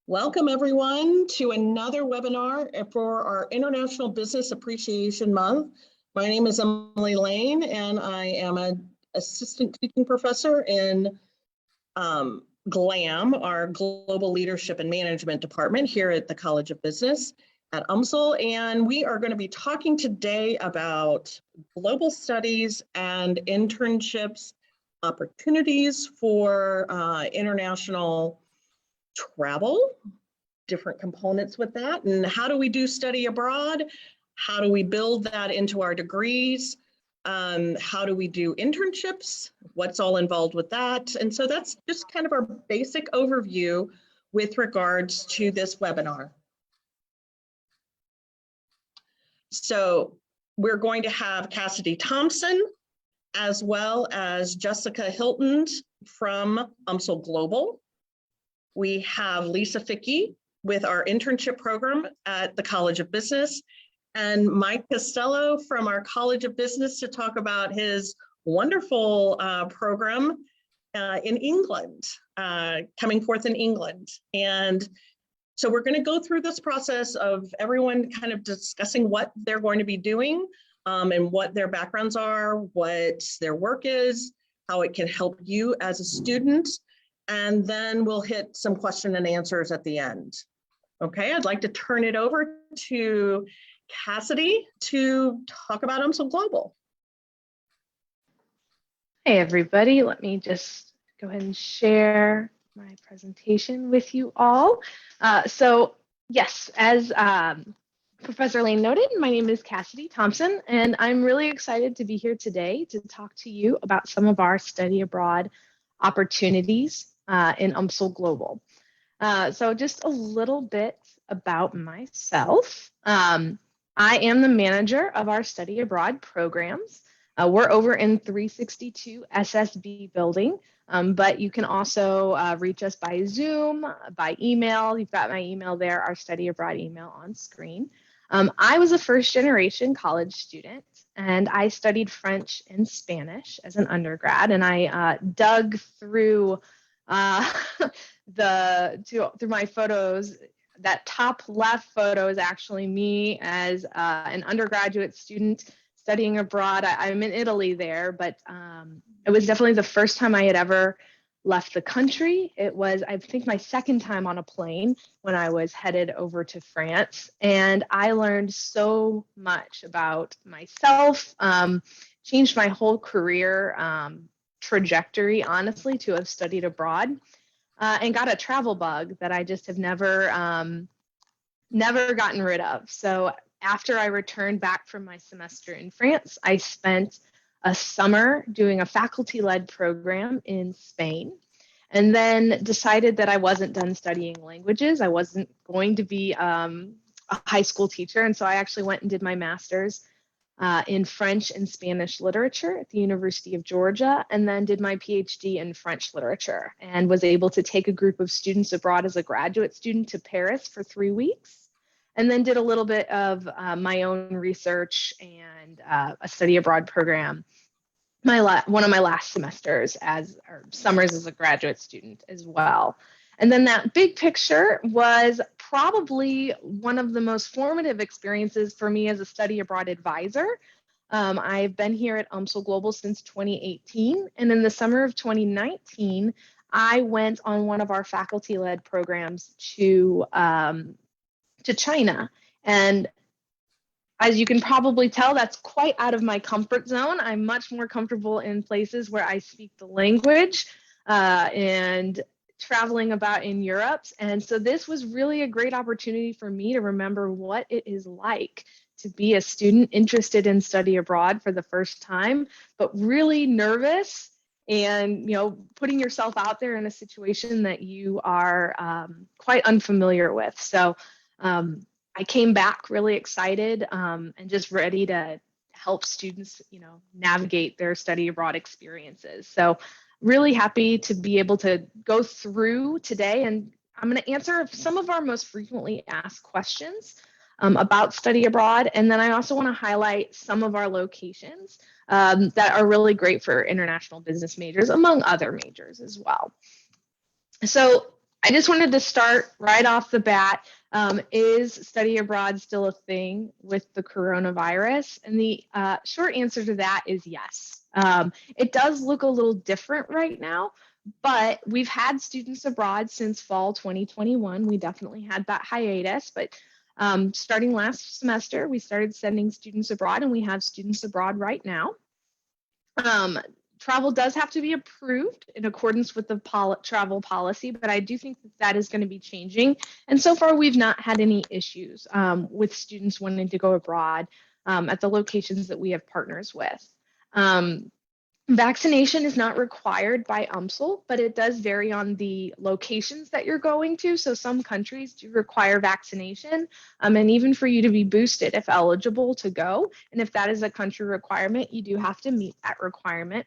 Welcome everyone to another webinar for our International Business Appreciation Month. My name is Emily Lane and I am an assistant teaching professor in GLAM, our Global Leadership and Management Department here at the College of Business at UMSL. And we are going to be talking today about global studies and internships, opportunities for international travel, different components with that, and how do we do study abroad? How do we build that into our degrees? How do we do internships? What's all involved with that? And so that's just kind of our basic overview with regards to this webinar. So we're going to have Cassidy Thompson as well as Jessica Hylton from UMSL Global. We have Lisa Fikki with our internship program at the College of Business, and Mike Costello from our College of Business to talk about his wonderful program in England, coming forth in England. And so we're going to go through this process of everyone kind of discussing what they're going to be doing and what their backgrounds are, what their work is, how it can help you as a student. And then we'll hit some question and answers at the end. Okay, I'd like to turn it over to Cassidy to talk about UMSL Global. Hey everybody, let me just go ahead and share my presentation with you all. So yes, as Professor Lane noted, my name is Cassidy Thompson, and I'm really excited to be here today to talk to you about some of our study abroad opportunities in UMSL Global. So just a little bit about myself. I am the manager of our study abroad programs. We're over in 362 SSB building, but you can also reach us by Zoom, by email. You've got my email there, our study abroad email on screen. I was a first generation college student, and I studied French and Spanish as an undergrad, and I dug through through my photos. That top left photo is actually me as an undergraduate student studying abroad. I'm in Italy there, but it was definitely the first time I had ever left the country. It was, I think, my second time on a plane when I was headed over to France. And I learned so much about myself, changed my whole career trajectory, honestly, to have studied abroad, and got a travel bug that I just have never gotten rid of. So after I returned back from my semester in France, I spent a summer doing a faculty-led program in Spain, and then decided that I wasn't done studying languages. I wasn't going to be a high school teacher, and so I actually went and did my master's in French and Spanish literature at the University of Georgia, and then did my PhD in French literature, and was able to take a group of students abroad as a graduate student to Paris for 3 weeks, and then did a little bit of my own research and a study abroad program one of my last semesters or summers as a graduate student as well. And then that big picture was probably one of the most formative experiences for me as a study abroad advisor. I've been here at UMSL Global since 2018, and in the summer of 2019, I went on one of our faculty-led programs to China. And as you can probably tell, that's quite out of my comfort zone. I'm much more comfortable in places where I speak the language and traveling about in Europe. And so this was really a great opportunity for me to remember what it is like to be a student interested in study abroad for the first time, but really nervous and, putting yourself out there in a situation that you are quite unfamiliar with. So I came back really excited and just ready to help students, navigate their study abroad experiences. So really happy to be able to go through today, and I'm going to answer some of our most frequently asked questions about study abroad. And then I also want to highlight some of our locations that are really great for international business majors, among other majors as well. So I just wanted to start right off the bat. Is study abroad still a thing with the coronavirus? And the short answer to that is yes. It does look a little different right now, but we've had students abroad since fall 2021. We definitely had that hiatus, but starting last semester, we started sending students abroad, and we have students abroad right now. Travel does have to be approved in accordance with the travel policy, but I do think that that is going to be changing. And so far, we've not had any issues with students wanting to go abroad at the locations that we have partners with. Vaccination is not required by UMSL, but it does vary on the locations that you're going to. So some countries do require vaccination, and even for you to be boosted if eligible to go. And if that is a country requirement, you do have to meet that requirement.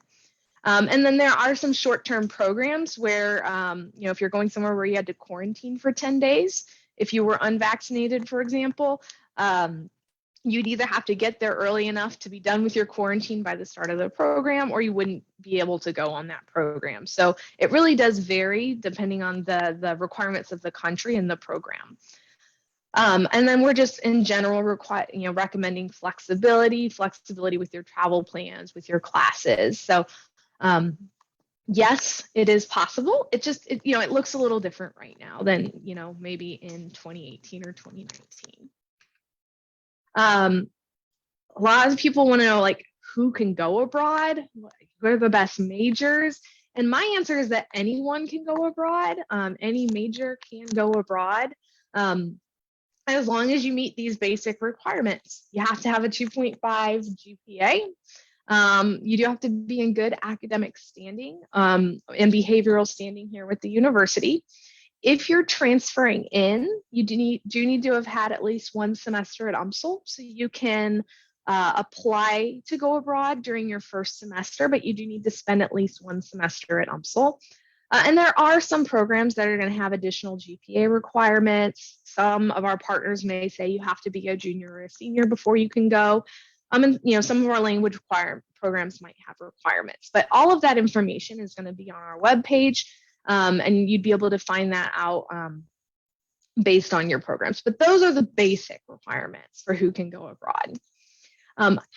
And then there are some short-term programs where, if you're going somewhere where you had to quarantine for 10 days, if you were unvaccinated, for example, you'd either have to get there early enough to be done with your quarantine by the start of the program, or you wouldn't be able to go on that program. So it really does vary depending on the requirements of the country and the program. And then we're just in general recommending flexibility with your travel plans, with your classes. So yes, it is possible. It just, it looks a little different right now than, maybe in 2018 or 2019. A lot of people want to know, like, who can go abroad? What are the best majors? And my answer is that anyone can go abroad. Any major can go abroad. As long as you meet these basic requirements. You have to have a 2.5 GPA. You do have to be in good academic standing and behavioral standing here with the university. If you're transferring in, you do need to have had at least one semester at UMSL, so you can apply to go abroad during your first semester, but you do need to spend at least one semester at UMSL. And there are some programs that are going to have additional GPA requirements. Some of our partners may say you have to be a junior or a senior before you can go. And some of our language programs might have requirements, but all of that information is going to be on our webpage, and you'd be able to find that out based on your programs. But those are the basic requirements for who can go abroad.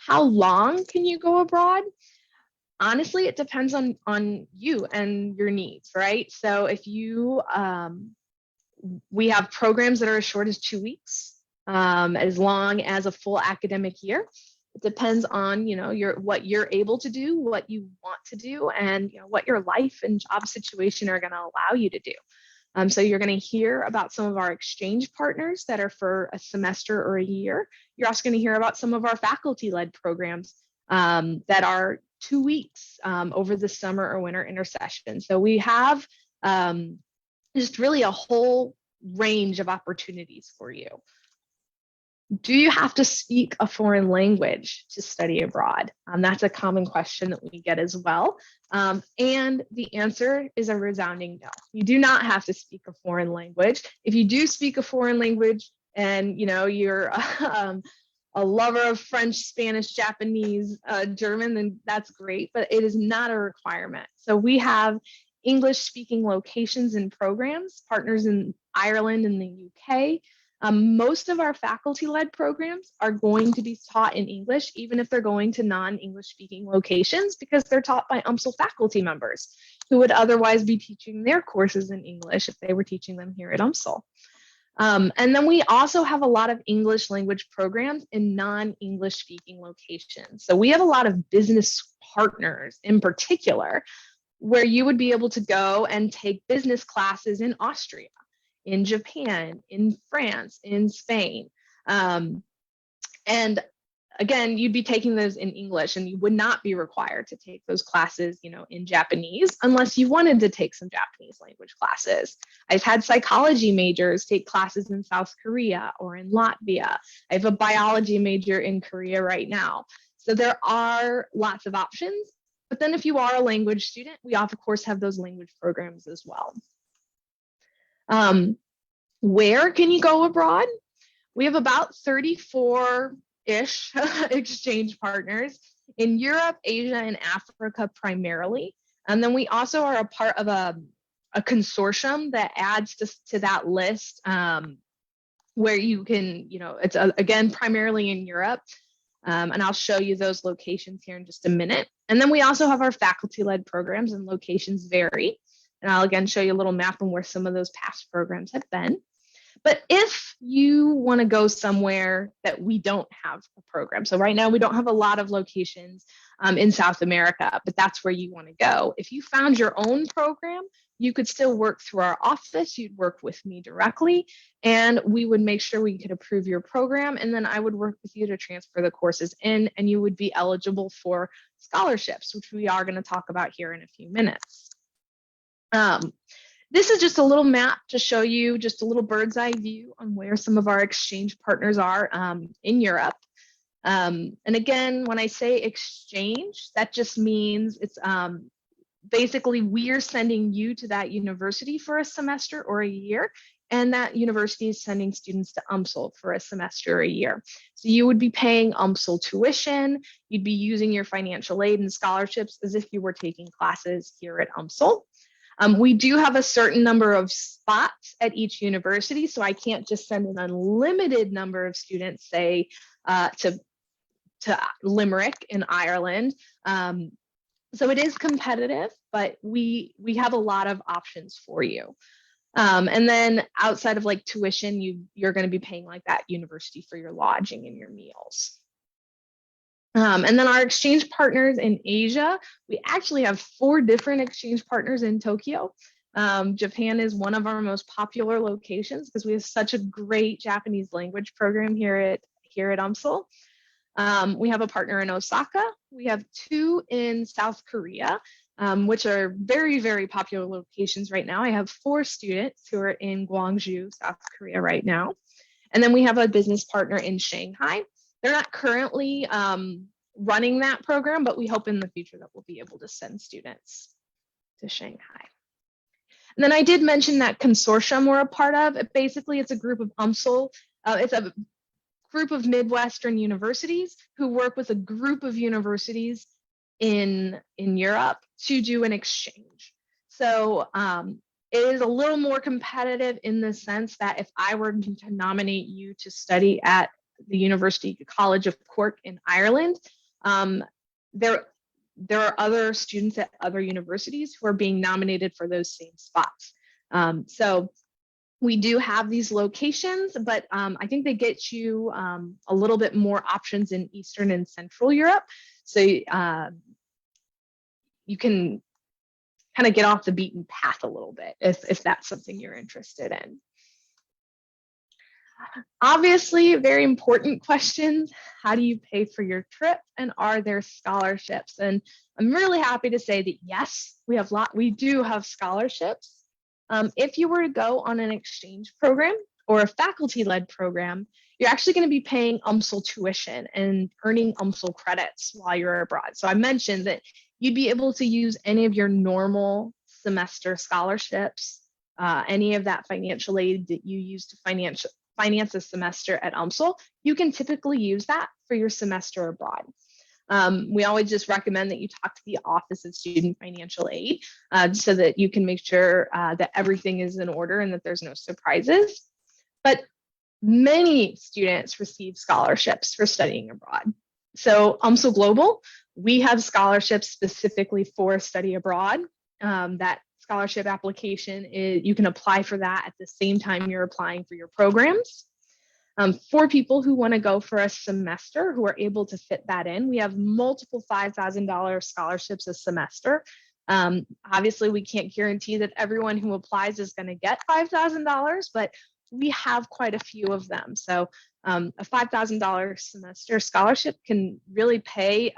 How long can you go abroad? Honestly, it depends on you and your needs, right? So if you, we have programs that are as short as 2 weeks, as long as a full academic year. It depends on, what you're able to do, what you want to do, and what your life and job situation are going to allow you to do. So you're going to hear about some of our exchange partners that are for a semester or a year. You're also going to hear about some of our faculty-led programs that are 2 weeks over the summer or winter intersession. So we have just really a whole range of opportunities for you. Do you have to speak a foreign language to study abroad? That's a common question that we get as well. And the answer is a resounding no. You do not have to speak a foreign language. If you do speak a foreign language and you're a lover of French, Spanish, Japanese, German, then that's great, but it is not a requirement. So we have English speaking locations and programs, partners in Ireland and the UK. Most of our faculty-led programs are going to be taught in English, even if they're going to non-English speaking locations, because they're taught by UMSL faculty members who would otherwise be teaching their courses in English if they were teaching them here at UMSL. And then we also have a lot of English language programs in non-English speaking locations. So we have a lot of business partners in particular, where you would be able to go and take business classes in Austria, in Japan, in France, in Spain. And again, you'd be taking those in English, and you would not be required to take those classes, in Japanese, unless you wanted to take some Japanese language classes. I've had psychology majors take classes in South Korea or in Latvia. I have a biology major in Korea right now. So there are lots of options. But then if you are a language student, we of course have those language programs as well. Where can you go abroad? We have about 34-ish exchange partners in Europe, Asia, and Africa primarily. And then we also are a part of a a consortium that adds to that list, where you can, it's again, primarily in Europe. And I'll show you those locations here in just a minute. And then we also have our faculty-led programs, and locations vary. And I'll again show you a little map on where some of those past programs have been. But if you want to go somewhere that we don't have a program, so right now we don't have a lot of locations in South America, but that's where you want to go. If you found your own program, you could still work through our office. You'd work with me directly, and we would make sure we could approve your program. And then I would work with you to transfer the courses in, and you would be eligible for scholarships, which we are going to talk about here in a few minutes. This is just a little map to show you just a little bird's eye view on where some of our exchange partners are in Europe. And again, when I say exchange, that just means it's basically we're sending you to that university for a semester or a year, and that university is sending students to UMSL for a semester or a year. So you would be paying UMSL tuition, you'd be using your financial aid and scholarships as if you were taking classes here at UMSL. We do have a certain number of spots at each university, so I can't just send an unlimited number of students, say, to Limerick in Ireland. So it is competitive, but we have a lot of options for you. And then outside of like tuition, you're going to be paying like that university for your lodging and your meals. And then our exchange partners in Asia, we actually have 4 different exchange partners in Tokyo. Japan is one of our most popular locations because we have such a great Japanese language program here at UMSL. We have a partner in Osaka. We have 2 in South Korea, which are very, very popular locations right now. I have 4 students who are in Gwangju, South Korea right now. And then we have a business partner in Shanghai. They're not currently running that program, but we hope in the future that we'll be able to send students to Shanghai. And then I did mention that consortium we're a part of. Basically, it's a group of UMSL. It's a group of Midwestern universities who work with a group of universities in Europe to do an exchange. So it is a little more competitive in the sense that if I were to nominate you to study at the University College of Cork in Ireland, there are other students at other universities who are being nominated for those same spots. So we do have these locations, but I think they get you a little bit more options in Eastern and Central Europe. So you can kind of get off the beaten path a little bit if that's something you're interested in. Obviously, very important questions. How do you pay for your trip, and are there scholarships? And I'm really happy to say that yes, we do have scholarships. If you were to go on an exchange program or a faculty-led program, you're actually going to be paying UMSL tuition and earning UMSL credits while you're abroad. So I mentioned that you'd be able to use any of your normal semester scholarships, any of that financial aid that you use to finance a semester at UMSL, you can typically use that for your semester abroad. We always just recommend that you talk to the Office of Student Financial Aid so that you can make sure that everything is in order and that there's no surprises. But many students receive scholarships for studying abroad. So UMSL Global, we have scholarships specifically for study abroad. That scholarship application you can apply for that at the same time you're applying for your programs. For people who want to go for a semester who are able to fit that in, we have multiple $5,000 scholarships a semester. Obviously, we can't guarantee that everyone who applies is going to get $5,000, but we have quite a few of them. So a $5,000 semester scholarship can really pay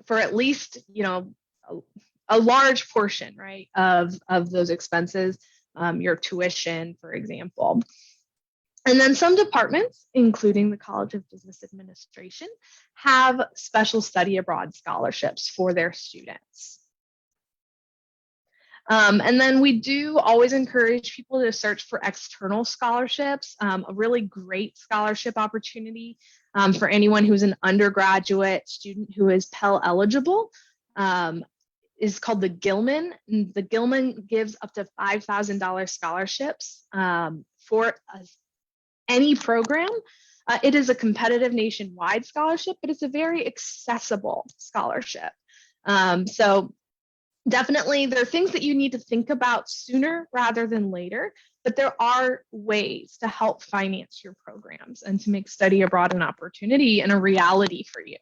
for at least, a large portion, right, of those expenses, your tuition, for example. And then some departments, including the College of Business Administration, have special study abroad scholarships for their students. And then we do always encourage people to search for external scholarships. A really great scholarship opportunity for anyone who's an undergraduate student who is Pell eligible is called the Gilman. And the Gilman gives up to $5,000 scholarships for any program. It is a competitive nationwide scholarship, but it's a very accessible scholarship. So definitely there are things that you need to think about sooner rather than later, but there are ways to help finance your programs and to make study abroad an opportunity and a reality for you.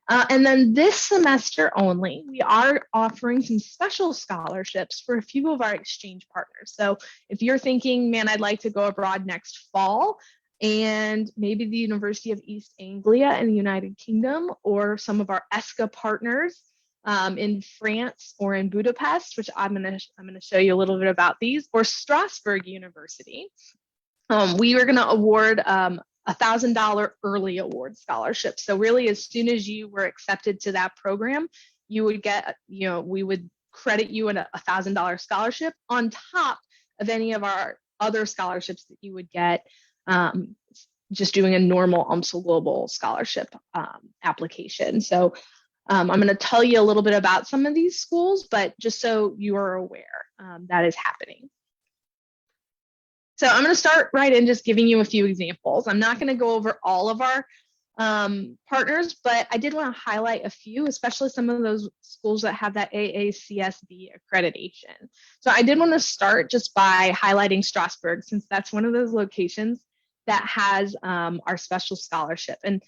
And then this semester only, we are offering some special scholarships for a few of our exchange partners. So if you're thinking, man, I'd like to go abroad next fall, and maybe the University of East Anglia in the United Kingdom, or some of our ESCA partners in France or in Budapest, which I'm going to show you a little bit about these, or Strasbourg University, we are going to award $1,000 early award scholarship. So really, as soon as you were accepted to that program, you would get, we would credit you in a $1,000 scholarship on top of any of our other scholarships that you would get just doing a normal UMSL Global scholarship application. So I'm going to tell you a little bit about some of these schools, but just so you are aware that is happening. So I'm going to start right in just giving you a few examples. I'm not going to go over all of our partners, but I did want to highlight a few, especially some of those schools that have that AACSB accreditation. So I did want to start just by highlighting Strasbourg, since that's one of those locations that has our special scholarship. And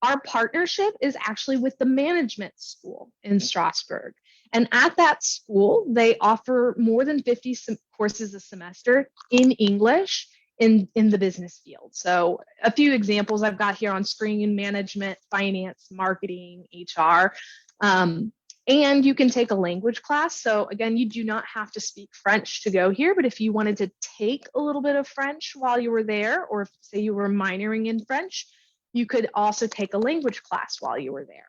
our partnership is actually with the management school in Strasbourg. And at that school, they offer more than 50 courses a semester in English in the business field. So a few examples I've got here on screen: in management, finance, marketing, HR. And you can take a language class. So again, you do not have to speak French to go here, but if you wanted to take a little bit of French while you were there, or if, say, you were minoring in French, you could also take a language class while you were there.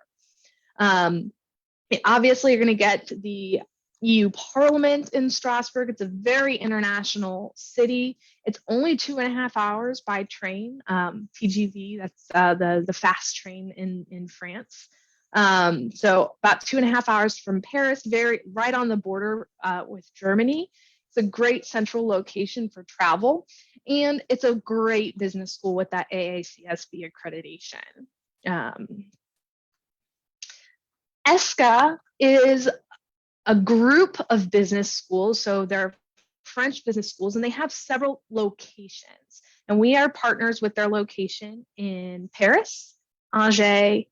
Obviously, you're going to get the EU Parliament in Strasbourg. It's a very international city. It's only 2.5 hours by train, TGV, that's the fast train in France. So about 2.5 hours from Paris, right on the border with Germany. It's a great central location for travel, and it's a great business school with that AACSB accreditation. ESCA is a group of business schools. So they're French business schools, and they have several locations. And we are partners with their location in Paris, Angers,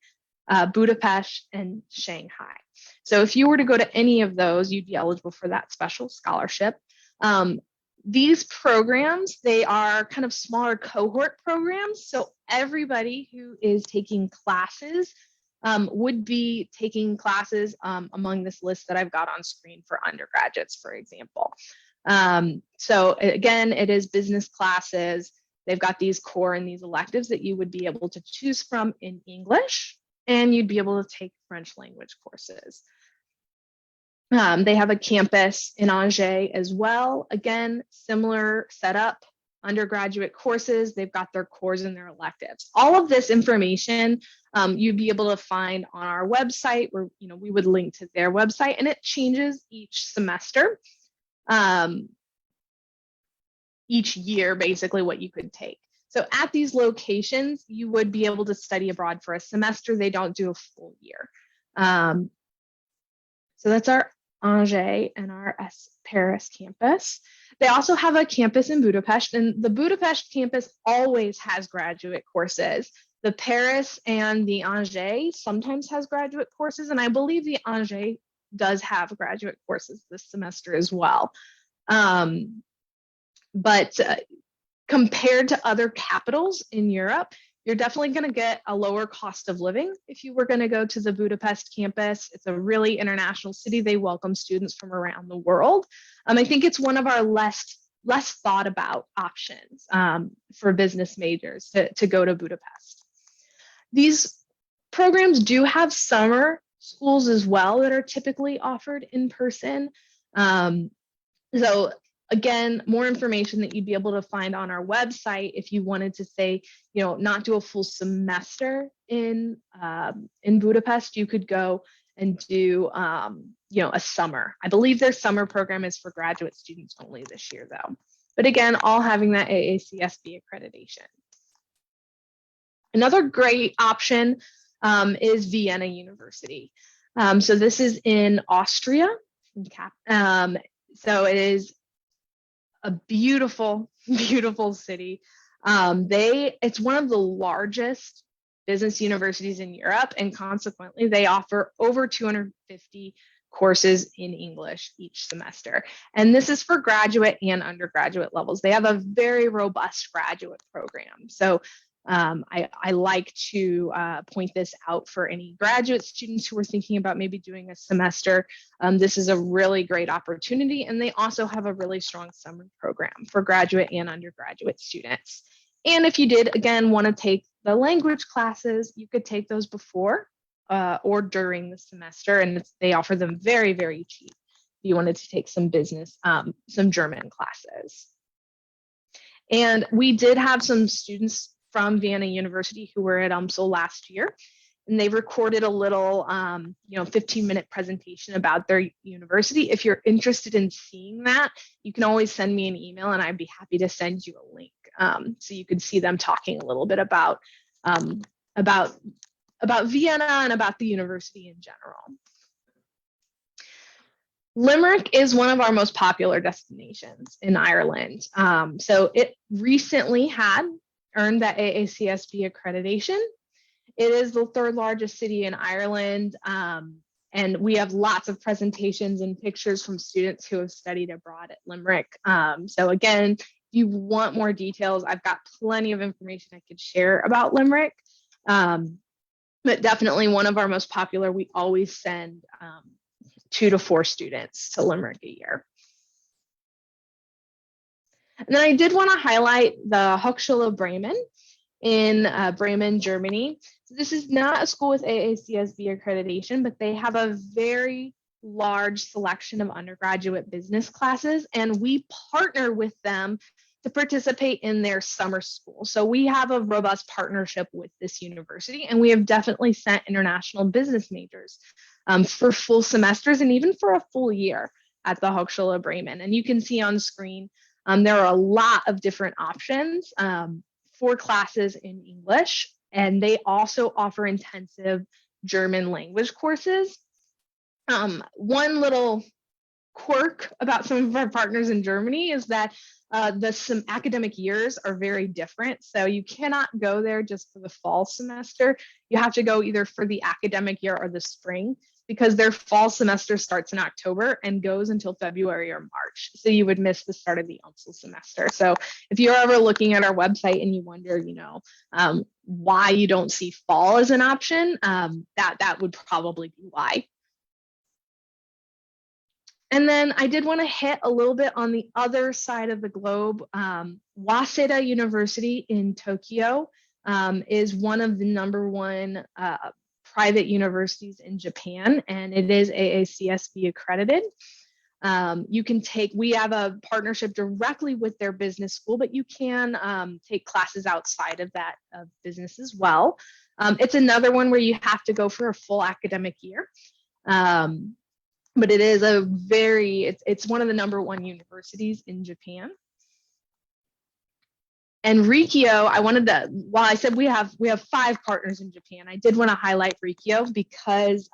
Budapest, and Shanghai. So if you were to go to any of those, you'd be eligible for that special scholarship. These programs, they are kind of smaller cohort programs. So everybody who is taking classes would be taking classes among this list that I've got on screen for undergraduates, for example. So again, it is business classes. They've got these core and these electives that you would be able to choose from in English, and you'd be able to take French language courses. They have a campus in Angers as well. Again, similar setup, undergraduate courses. They've got their cores and their electives. All of this information you'd be able to find on our website, where we would link to their website, and it changes each semester, each year, basically what you could take. So at these locations, you would be able to study abroad for a semester. They don't do a full year. So that's our Angers and our Paris campus. They also have a campus in Budapest, and the Budapest campus always has graduate courses. The Paris and the Angers sometimes has graduate courses, and I believe the Angers does have graduate courses this semester as well. But compared to other capitals in Europe, you're definitely going to get a lower cost of living if you were going to go to the Budapest campus. It's a really international city. They welcome students from around the world. I think it's one of our less thought about options for business majors to go to Budapest. These programs do have summer schools as well that are typically offered in person. So again, more information that you'd be able to find on our website if you wanted to, say, not do a full semester in Budapest. You could go and do a summer. I believe their summer program is for graduate students only this year though. But again, all having that AACSB accreditation. Another great option is Vienna University. So this is in Austria. So it is a beautiful, beautiful city. It's one of the largest business universities in Europe, and consequently, they offer over 250 courses in English each semester. And this is for graduate and undergraduate levels. They have a very robust graduate program. So I like to point this out for any graduate students who are thinking about maybe doing a semester. This is a really great opportunity, and they also have a really strong summer program for graduate and undergraduate students. And if you did, again, want to take the language classes, you could take those before or during the semester, and they offer them very, very cheap if you wanted to take some business, some German classes. And we did have some students from Vienna University who were at UMSL last year, and they recorded a little 15-minute presentation about their university. If you're interested in seeing that, you can always send me an email and I'd be happy to send you a link so you can see them talking a little bit about Vienna and about the university in general. Limerick is one of our most popular destinations in Ireland. So it recently earned that AACSB accreditation. It is the third largest city in Ireland, and we have lots of presentations and pictures from students who have studied abroad at Limerick. So again, if you want more details, I've got plenty of information I could share about Limerick, but definitely one of our most popular. We always send 2 to 4 students to Limerick a year. And then I did want to highlight the Hochschule Bremen in Bremen, Germany. So this is not a school with AACSB accreditation, but they have a very large selection of undergraduate business classes, and we partner with them to participate in their summer school. So we have a robust partnership with this university, and we have definitely sent international business majors for full semesters and even for a full year at the Hochschule Bremen. And you can see on screen, there are a lot of different options for classes in English, and they also offer intensive German language courses. One little quirk about some of our partners in Germany is that some academic years are very different. So you cannot go there just for the fall semester. You have to go either for the academic year or the spring, because their fall semester starts in October and goes until February or March. So you would miss the start of the UMSL semester. So if you're ever looking at our website and you wonder, why you don't see fall as an option, that would probably be why. And then I did want to hit a little bit on the other side of the globe. Waseda University in Tokyo is one of the #1 private universities in Japan, and it is AACSB accredited. We have a partnership directly with their business school, but you can take classes outside of that of business as well. It's another one where you have to go for a full academic year. But it is it's one of the #1 universities in Japan. And Rikyo, while I said we have 5 partners in Japan, I did want to highlight Rikyo because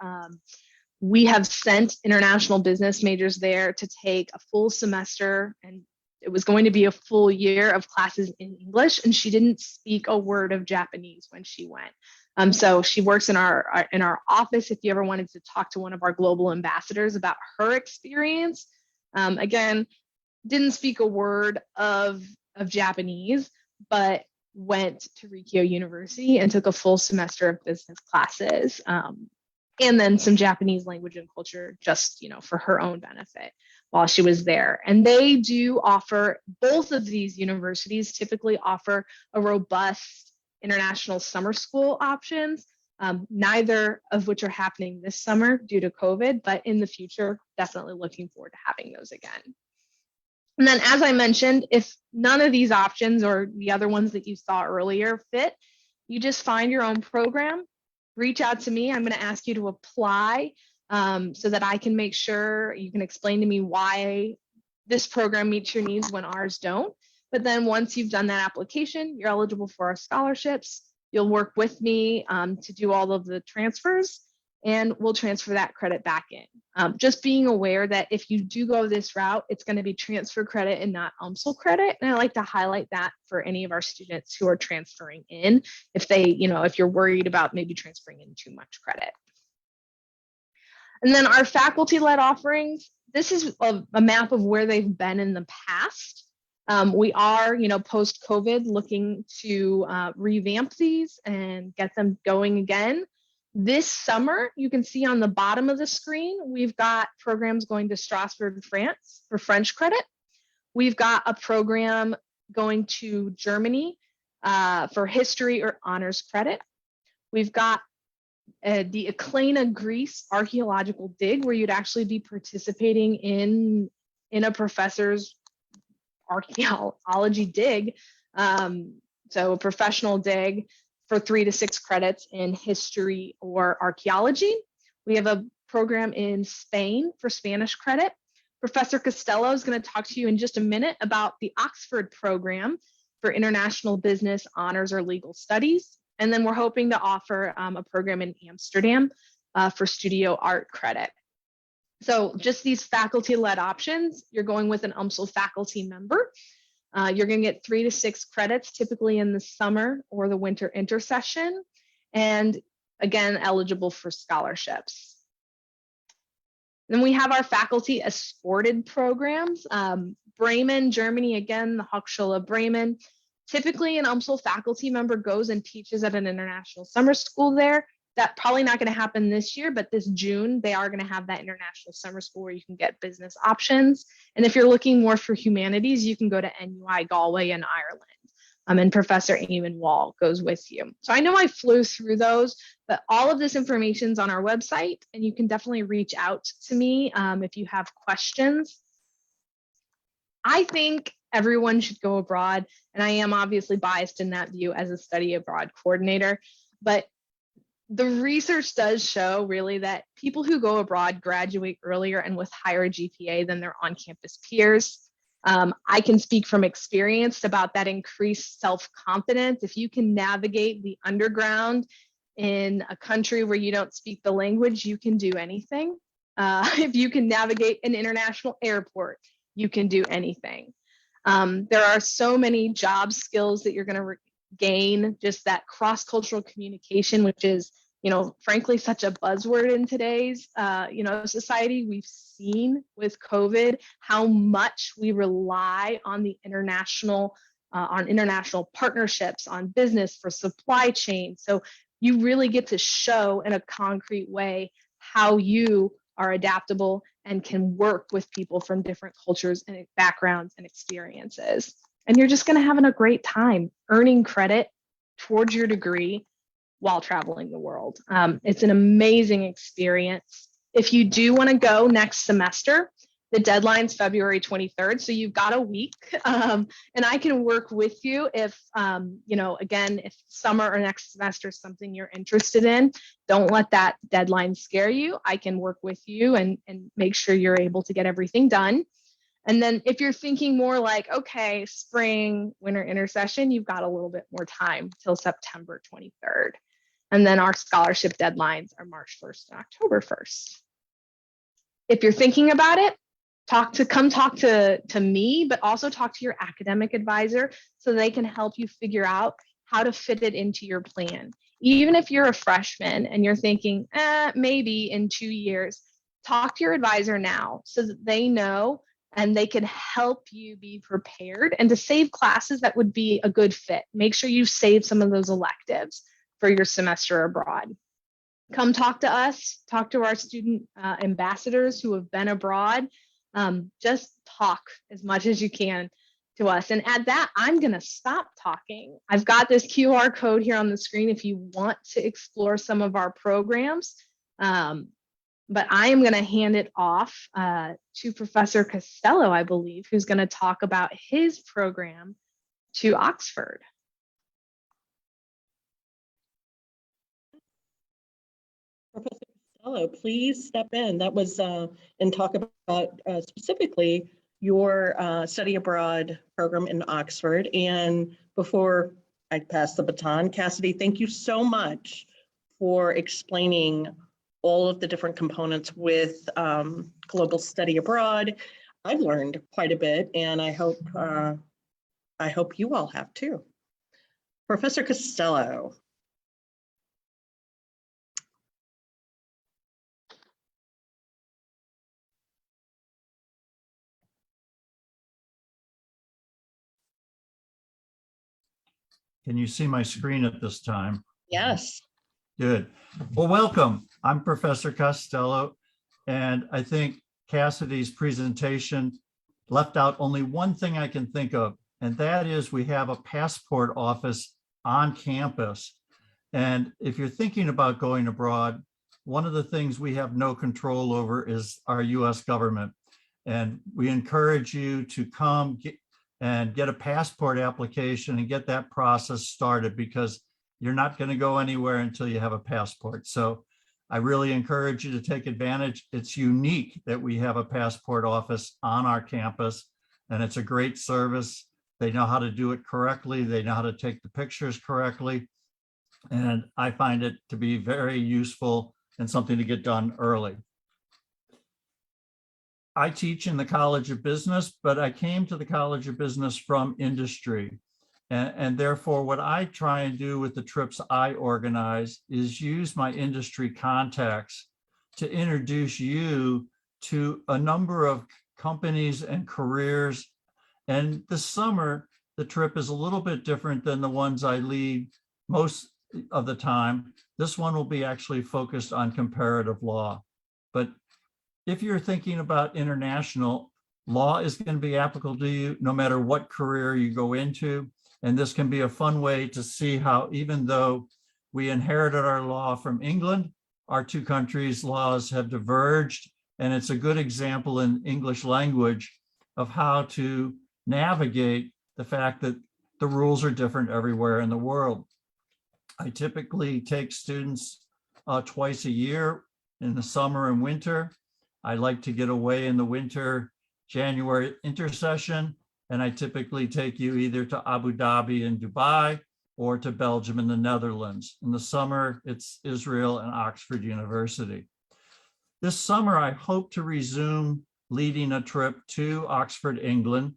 we have sent international business majors there to take a full semester, and it was going to be a full year of classes in English, and she didn't speak a word of Japanese when she went. So she works in our office if you ever wanted to talk to one of our global ambassadors about her experience. Again, didn't speak a word of Japanese, but went to Rikyo University and took a full semester of business classes, and then some Japanese language and culture just, for her own benefit while she was there. And they do offer, both of these universities typically offer a robust international summer school options, neither of which are happening this summer due to COVID, but in the future, definitely looking forward to having those again. And then, as I mentioned, if none of these options or the other ones that you saw earlier fit, you just find your own program, reach out to me. I'm going to ask you to apply so that I can make sure you can explain to me why this program meets your needs when ours don't. But then once you've done that application, you're eligible for our scholarships. You'll work with me to do all of the transfers, and we'll transfer that credit back in. Just being aware that if you do go this route, it's going to be transfer credit and not UMSL credit. And I like to highlight that for any of our students who are transferring in, if they, if you're worried about maybe transferring in too much credit. And then our faculty-led offerings, this is a map of where they've been in the past. We are, post-COVID looking to revamp these and get them going again. This summer, you can see on the bottom of the screen, we've got programs going to Strasbourg, France for French credit. We've got a program going to Germany for history or honors credit. We've got the Aklana, Greece archaeological dig, where you'd actually be participating in a professor's archaeology dig. So a professional dig for 3 to 6 credits in history or archaeology. We have a program in Spain for Spanish credit. Professor Costello is going to talk to you in just a minute about the Oxford program for international business, honors, or legal studies. And then we're hoping to offer a program in Amsterdam for studio art credit. So just these faculty-led options, you're going with an UMSL faculty member. You're going to get 3 to 6 credits, typically in the summer or the winter intersession, and again, eligible for scholarships. Then we have our faculty escorted programs. Bremen, Germany, again, the Hochschule Bremen. Typically, an UMSL faculty member goes and teaches at an international summer school there. That's probably not going to happen this year, but this June, they are going to have that international summer school where you can get business options. And if you're looking more for humanities, you can go to NUI Galway in Ireland. And Professor Eamon Wall goes with you. So I know I flew through those, but all of this information is on our website, and you can definitely reach out to me if you have questions. I think everyone should go abroad, and I am obviously biased in that view as a study abroad coordinator, but the research does show really that people who go abroad graduate earlier and with higher GPA than their on-campus peers. I can speak from experience about that increased self-confidence. If you can navigate the underground in a country where you don't speak the language, you can do anything. If you can navigate an international airport, you can do anything. There are so many job skills that you're going to gain, just that cross-cultural communication, which is, frankly, such a buzzword in today's, society. We've seen with COVID how much we rely on the international partnerships, on business for supply chain. So you really get to show in a concrete way how you are adaptable and can work with people from different cultures and backgrounds and experiences. And you're just going to have a great time earning credit towards your degree while traveling the world. It's an amazing experience. If you do want to go next semester, the deadline's February 23rd, so you've got a week. And I can work with you if, again, if summer or next semester is something you're interested in. Don't let that deadline scare you. I can work with you and make sure you're able to get everything done. And then if you're thinking more like, okay, spring, winter intersession, you've got a little bit more time till September 23rd. And then our scholarship deadlines are March 1st and October 1st. If you're thinking about it, come talk to me, but also talk to your academic advisor so they can help you figure out how to fit it into your plan. Even if you're a freshman and you're thinking, maybe in 2 years, talk to your advisor now so that they know and they can help you be prepared and to save classes that would be a good fit. Make sure you save some of those electives for your semester abroad. Come talk to us, talk to our student ambassadors who have been abroad. Just talk as much as you can to us. And at that, I'm going to stop talking. I've got this QR code here on the screen if you want to explore some of our programs. But I am going to hand it off to Professor Costello, I believe, who's going to talk about his program to Oxford. Professor Costello, please step in. That was, and talk about specifically your study abroad program in Oxford. And before I pass the baton, Cassidy, thank you so much for explaining all of the different components with global study abroad. I've learned quite a bit, and I hope you all have too. Professor Costello. Can you see my screen at this time? Yes. Good. Well, welcome. I'm Professor Costello, and I think Cassidy's presentation left out only one thing I can think of, and that is we have a passport office on campus. And if you're thinking about going abroad, one of the things we have no control over is our US government. And we encourage you to come and get a passport application and get that process started, because you're not going to go anywhere until you have a passport. So I really encourage you to take advantage. It's unique that we have a passport office on our campus, and it's a great service. They know how to do it correctly. They know how to take the pictures correctly. And I find it to be very useful and something to get done early. I teach in the College of Business, but I came to the College of Business from industry. And therefore, what I try and do with the trips I organize is use my industry contacts to introduce you to a number of companies and careers. And this summer, the trip is a little bit different than the ones I lead most of the time. This one will be actually focused on comparative law. But if you're thinking about international, law is going to be applicable to you no matter what career you go into. And this can be a fun way to see how, even though we inherited our law from England, our two countries' laws have diverged. And it's a good example in English language of how to navigate the fact that the rules are different everywhere in the world. I typically take students twice a year in the summer and winter. I like to get away in the winter, January intersession, and I typically take you either to Abu Dhabi and Dubai or to Belgium and the Netherlands. In the summer, it's Israel and Oxford University. This summer, I hope to resume leading a trip to Oxford, England.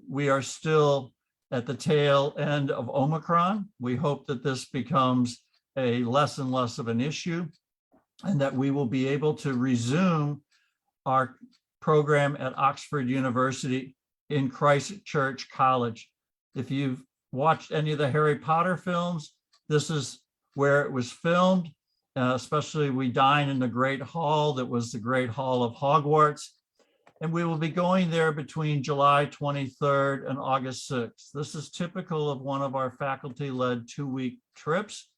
We are still at the tail end of Omicron. We hope that this becomes a less and less of an issue, and that we will be able to resume our program at Oxford University in Christchurch College. If you've watched any of the Harry Potter films, this is where it was filmed. Especially we dine in the Great Hall that was the Great Hall of Hogwarts. And we will be going there between July 23rd and August 6th. This is typical of one of our faculty-led 2-week trips,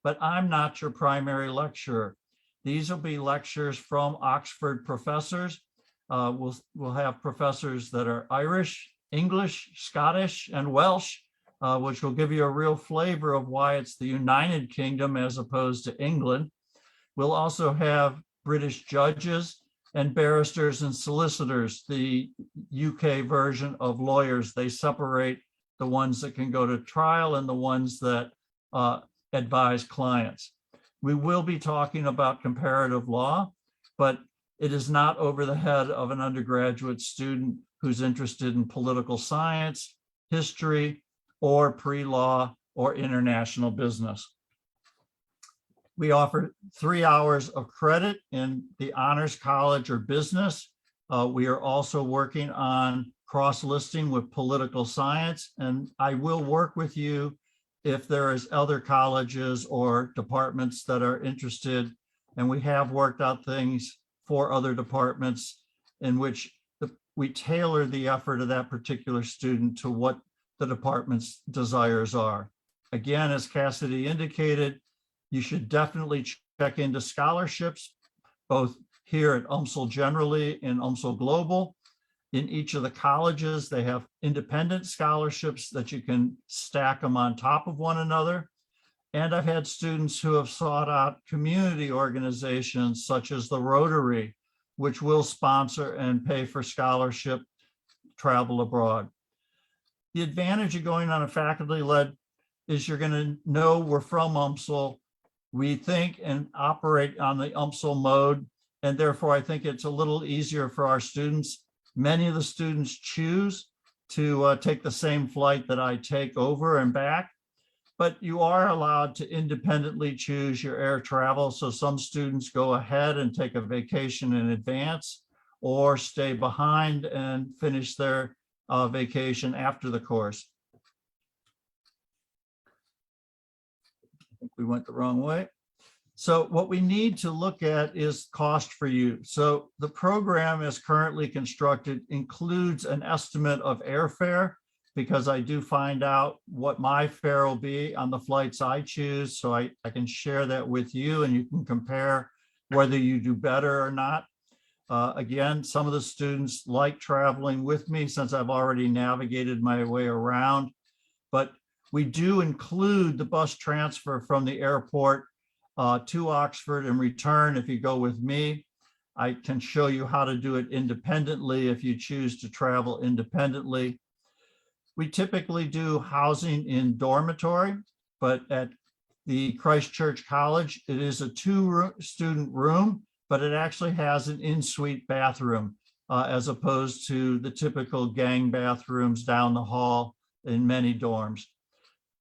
but I'm not your primary lecturer. These will be lectures from Oxford professors. We'll have professors that are Irish, English, Scottish, and Welsh, which will give you a real flavor of why it's the United Kingdom as opposed to England. We'll also have British judges and barristers and solicitors, the UK version of lawyers. They separate the ones that can go to trial and the ones that advise clients. We will be talking about comparative law, but it is not over the head of an undergraduate student who's interested in political science, history, or pre-law or international business. We offer 3 hours of credit in the Honors College or business. We are also working on cross-listing with political science, and I will work with you if there is other colleges or departments that are interested. And we have worked out things for other departments in which we tailor the effort of that particular student to what the department's desires are. Again, as Cassidy indicated, you should definitely check into scholarships, both here at UMSL generally and UMSL Global. In each of the colleges, they have independent scholarships that you can stack them on top of one another. And I've had students who have sought out community organizations such as the Rotary, which will sponsor and pay for scholarship travel abroad. The advantage of going on a faculty-led is you're going to know we're from UMSL. We think and operate on the UMSL mode, and therefore I think it's a little easier for our students. Many of the students choose to take the same flight that I take over and back, but you are allowed to independently choose your air travel. So some students go ahead and take a vacation in advance or stay behind and finish their vacation after the course. I think we went the wrong way. So what we need to look at is cost for you. So the program as currently constructed includes an estimate of airfare, because I do find out what my fare will be on the flights I choose. So I can share that with you and you can compare whether you do better or not. Again, some of the students like traveling with me since I've already navigated my way around, but we do include the bus transfer from the airport to Oxford and return if you go with me. I can show you how to do it independently if you choose to travel independently. We typically do housing in dormitory, but at the Christ Church College, it is a 2-student room, but it actually has an in-suite bathroom as opposed to the typical gang bathrooms down the hall in many dorms.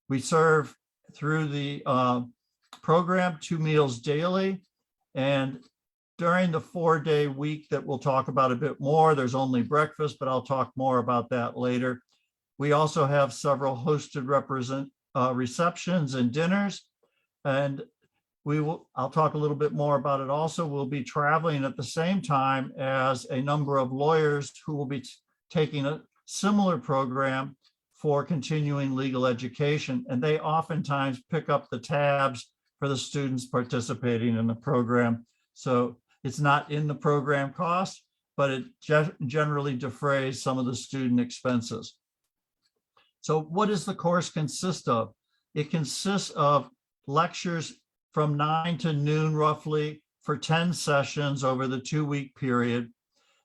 We serve through the program 2 meals daily, and during the 4-day week that we'll talk about a bit more, there's only breakfast, but I'll talk more about that later. We also have several hosted receptions and dinners, and I'll talk a little bit more about it also. We'll be traveling at the same time as a number of lawyers who will be taking a similar program for continuing legal education, and they oftentimes pick up the tabs for the students participating in the program. So it's not in the program cost, but it generally defrays some of the student expenses. So what does the course consist of? It consists of lectures from 9 to noon roughly for 10 sessions over the 2-week period.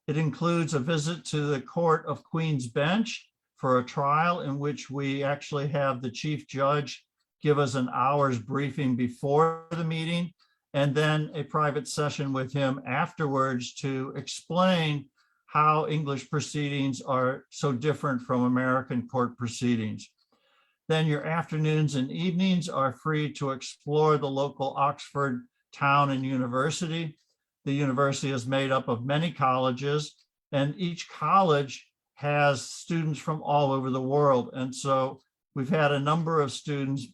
It includes a visit to the Court of Queen's Bench for a trial in which we actually have the chief judge give us an hour's briefing before the meeting, and then a private session with him afterwards to explain how English proceedings are so different from American court proceedings. Then your afternoons and evenings are free to explore the local Oxford town and university. The university is made up of many colleges, and each college has students from all over the world. And so we've had a number of students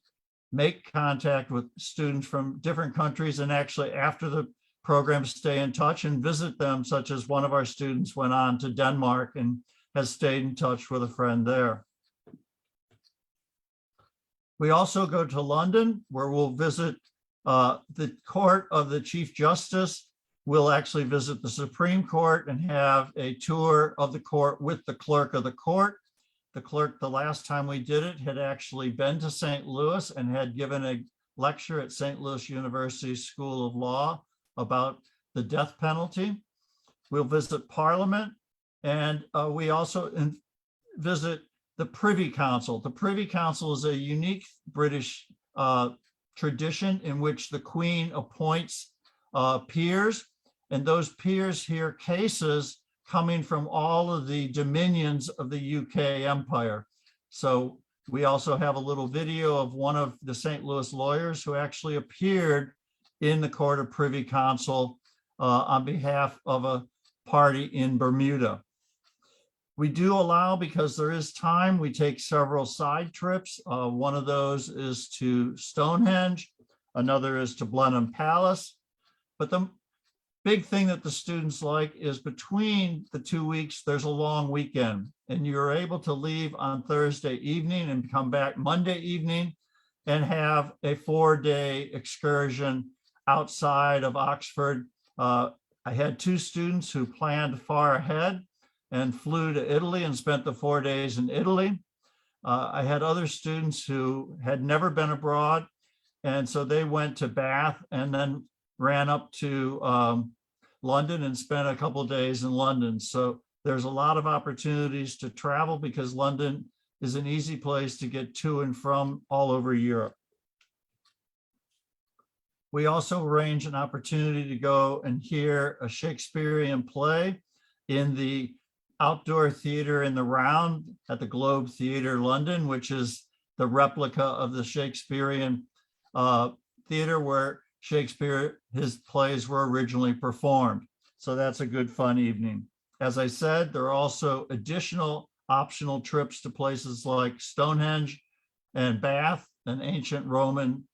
make contact with students from different countries, and actually after the program stay in touch and visit them, such as one of our students went on to Denmark and has stayed in touch with a friend there. We also go to London, where we'll visit the court of the Chief Justice. We'll actually visit the Supreme Court and have a tour of the court with the clerk of the court. The clerk, the last time we did it, had actually been to St. Louis and had given a lecture at St. Louis University School of Law about the death penalty. We'll visit Parliament, and we also visit the Privy Council. The Privy Council is a unique British tradition in which the Queen appoints peers, and those peers hear cases coming from all of the dominions of the UK Empire. So we also have a little video of one of the St. Louis lawyers who actually appeared in the Court of Privy Council on behalf of a party in Bermuda. We do allow, because there is time, we take several side trips. One of those is to Stonehenge, another is to Blenheim Palace. But the big thing that the students like is between the 2 weeks, there's a long weekend, and you're able to leave on Thursday evening and come back Monday evening and have a 4-day excursion outside of Oxford. I had 2 students who planned far ahead and flew to Italy and spent the 4 days in Italy. I had other students who had never been abroad And so they went to Bath and then ran up to London and spent a couple of days in London. So there's a lot of opportunities to travel because London is an easy place to get to and from all over Europe. We also arrange an opportunity to go and hear a Shakespearean play in the outdoor theater in the Round at the Globe Theatre, London, which is the replica of the Shakespearean theater where Shakespeare, his plays were originally performed. So that's a good fun evening. As I said, there are also additional optional trips to places like Stonehenge and Bath, an ancient Roman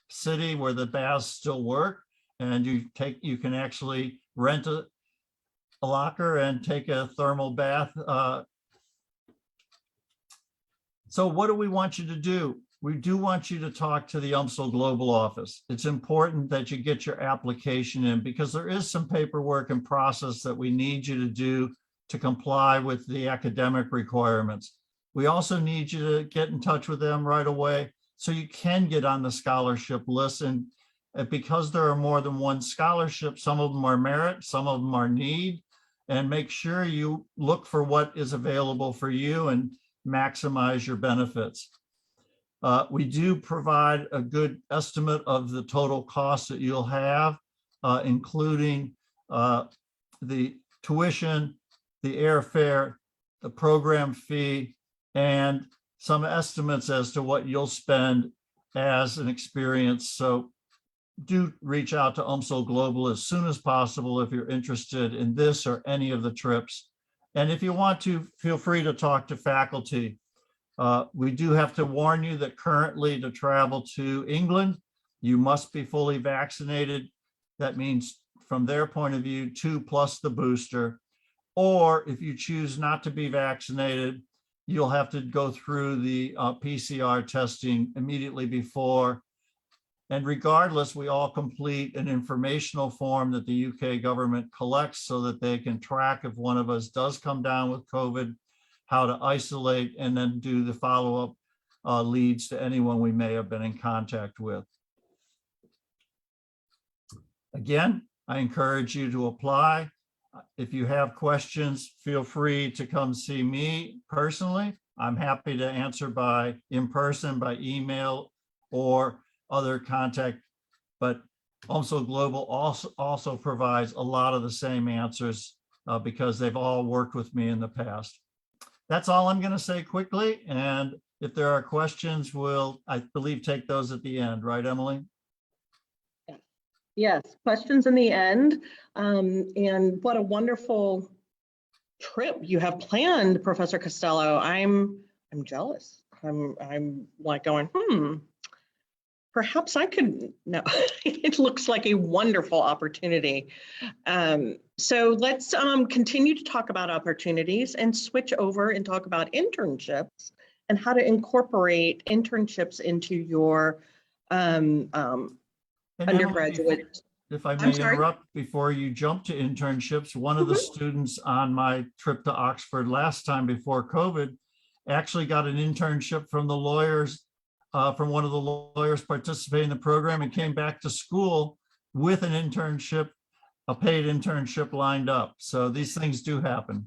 city where the baths still work. And you can actually rent a locker and take a thermal bath. So what do we want you to do? We do want you to talk to the UMSL Global Office. It's important that you get your application in because there is some paperwork and process that we need you to do to comply with the academic requirements. We also need you to get in touch with them right away so you can get on the scholarship list. And because there are more than one scholarship, some of them are merit, some of them are need, and make sure you look for what is available for you and maximize your benefits. We do provide a good estimate of the total cost that you'll have, including the tuition, the airfare, the program fee, and some estimates as to what you'll spend as an experience. So do reach out to UMSL Global as soon as possible if you're interested in this or any of the trips. And if you want to, feel free to talk to faculty. We do have to warn you that currently to travel to England, you must be fully vaccinated. That means from their point of view, 2 plus the booster. Or if you choose not to be vaccinated, you'll have to go through the PCR testing immediately before. And regardless, we all complete an informational form that the UK government collects so that they can track if one of us does come down with COVID, how to isolate, and then do the follow-up leads to anyone we may have been in contact with. Again, I encourage you to apply. If you have questions, feel free to come see me personally. I'm happy to answer in person, by email, or other contact, but UMSL Global also provides a lot of the same answers because they've all worked with me in the past. That's all I'm going to say quickly. And if there are questions, we'll, I believe, take those at the end, right, Emily? Yes, questions in the end. And what a wonderful trip you have planned, Professor Costello. I'm jealous. I'm like going, perhaps I could, no, it looks like a wonderful opportunity. So let's continue to talk about opportunities and switch over and talk about internships and how to incorporate internships into your undergraduate. If I may interrupt before you jump to internships, one of the students on my trip to Oxford last time before COVID actually got an internship from the lawyers, from one of the lawyers participating in the program, and came back to school with an internship, a paid internship lined up. So these things do happen.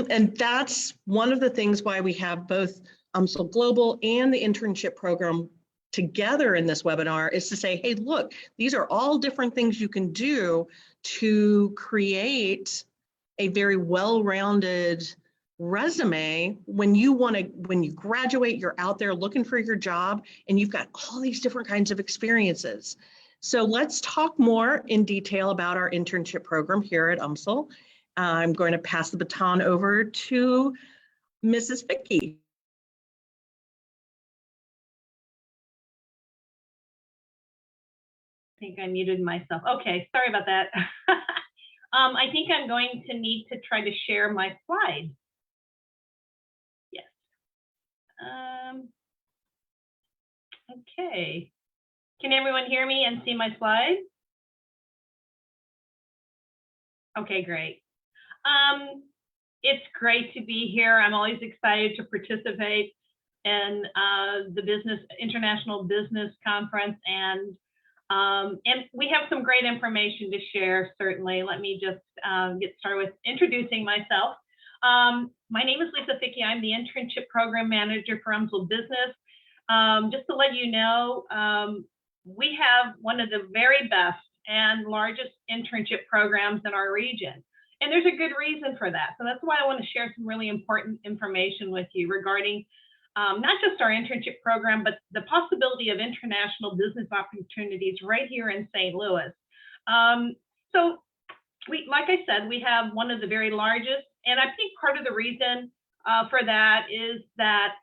And that's one of the things why we have both UMSL Global and the internship program together in this webinar, is to say, hey, look, these are all different things you can do to create a very well-rounded resume. When you graduate, you're out there looking for your job and you've got all these different kinds of experiences. So let's talk more in detail about our internship program here at UMSL. I'm going to pass the baton over to Mrs. Fikki. I think I muted myself. Okay, sorry about that. I think I'm going to need to try to share my slide. Yes. Okay. Can everyone hear me and see my slide? Okay, great. It's great to be here. I'm always excited to participate. the International Business Conference, and we have some great information to share, certainly. Let me just get started with introducing myself. My name is Lisa Fikki. I'm the Internship Program Manager for UMSL Business. Just to let you know, we have one of the very best and largest internship programs in our region. And there's a good reason for that. So that's why I want to share some really important information with you regarding not just our internship program, but the possibility of international business opportunities right here in St. Louis. So like I said, we have one of the very largest, and I think part of the reason for that is that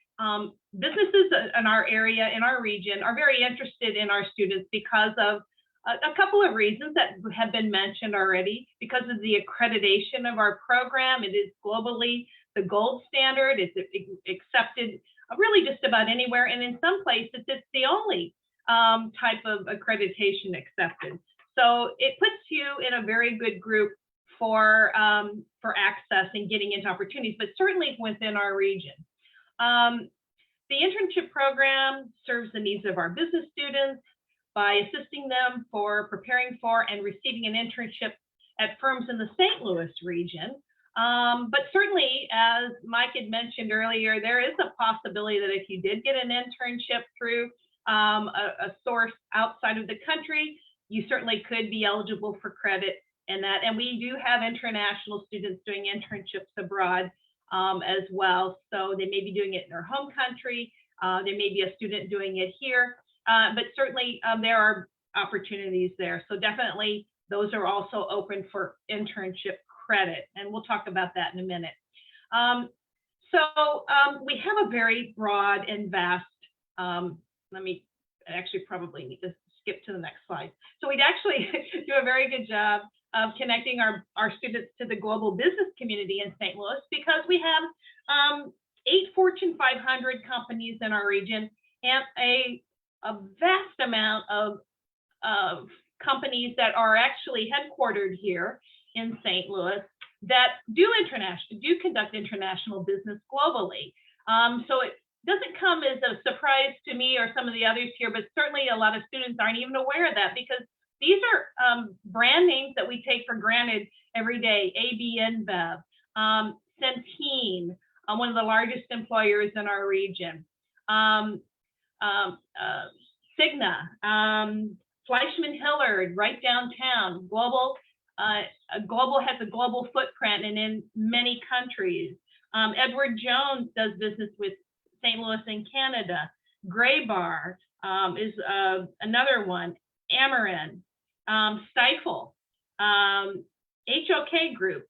businesses in our area, in our region, are very interested in our students because of a couple of reasons that have been mentioned already. Because of the accreditation of our program, it is globally the gold standard. It's accepted really just about anywhere, and in some places it's the only type of accreditation accepted. So it puts you in a very good group for access and getting into opportunities, but certainly within our region. The internship program serves the needs of our business students by assisting them for preparing for and receiving an internship at firms in the St. Louis region. But certainly, as Mike had mentioned earlier, there is a possibility that if you did get an internship through a source outside of the country, you certainly could be eligible for credit in that. And we do have international students doing internships abroad as well. So they may be doing it in their home country. There may be a student doing it here, but certainly there are opportunities there. So definitely those are also open for internship credit, and we'll talk about that in a minute. So we have a very broad and vast, let me actually probably need to skip to the next slide. So we'd actually do a very good job of connecting our students to the global business community in St. Louis, because we have 8 Fortune 500 companies in our region and a vast amount of companies that are actually headquartered here in St. Louis that do conduct international business globally. So it doesn't come as a surprise to me or some of the others here, but certainly a lot of students aren't even aware of that, because these are brand names that we take for granted every day. AB InBev, Centene, one of the largest employers in our region, Cigna, Fleischmann Hillard, right downtown. Global has a global footprint and in many countries. Edward Jones does business with St. Louis and Canada. Gray Bar is another one. Amarin, Stifel, HOK Group,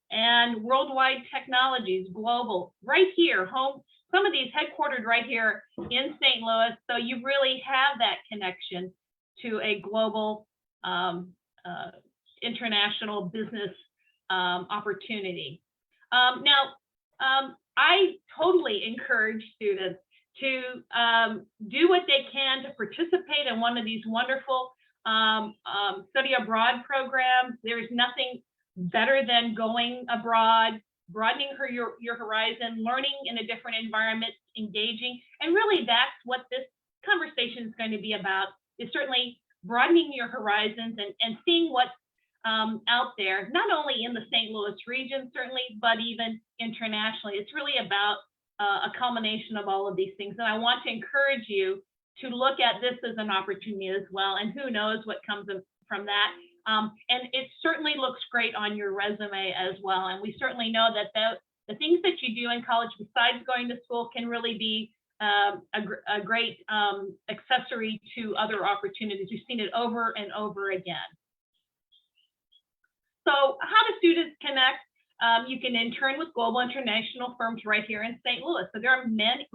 and Worldwide Technologies Global, right here, home. Some of these headquartered right here in St. Louis. So you really have that connection to a global international business opportunity. Now, I totally encourage students to do what they can to participate in one of these wonderful study abroad programs. There is nothing better than going abroad, broadening your horizon, learning in a different environment, engaging. And really that's what this conversation is going to be about, is certainly broadening your horizons and seeing what's out there, not only in the St. Louis region, certainly, but even internationally. It's really about a culmination of all of these things. And I want to encourage you to look at this as an opportunity as well. And who knows what comes from that. And it certainly looks great on your resume as well. And we certainly know that the things that you do in college besides going to school can really be a great accessory to other opportunities. We've seen it over and over again. So how do students connect? You can intern with global international firms right here in St. Louis. So there are many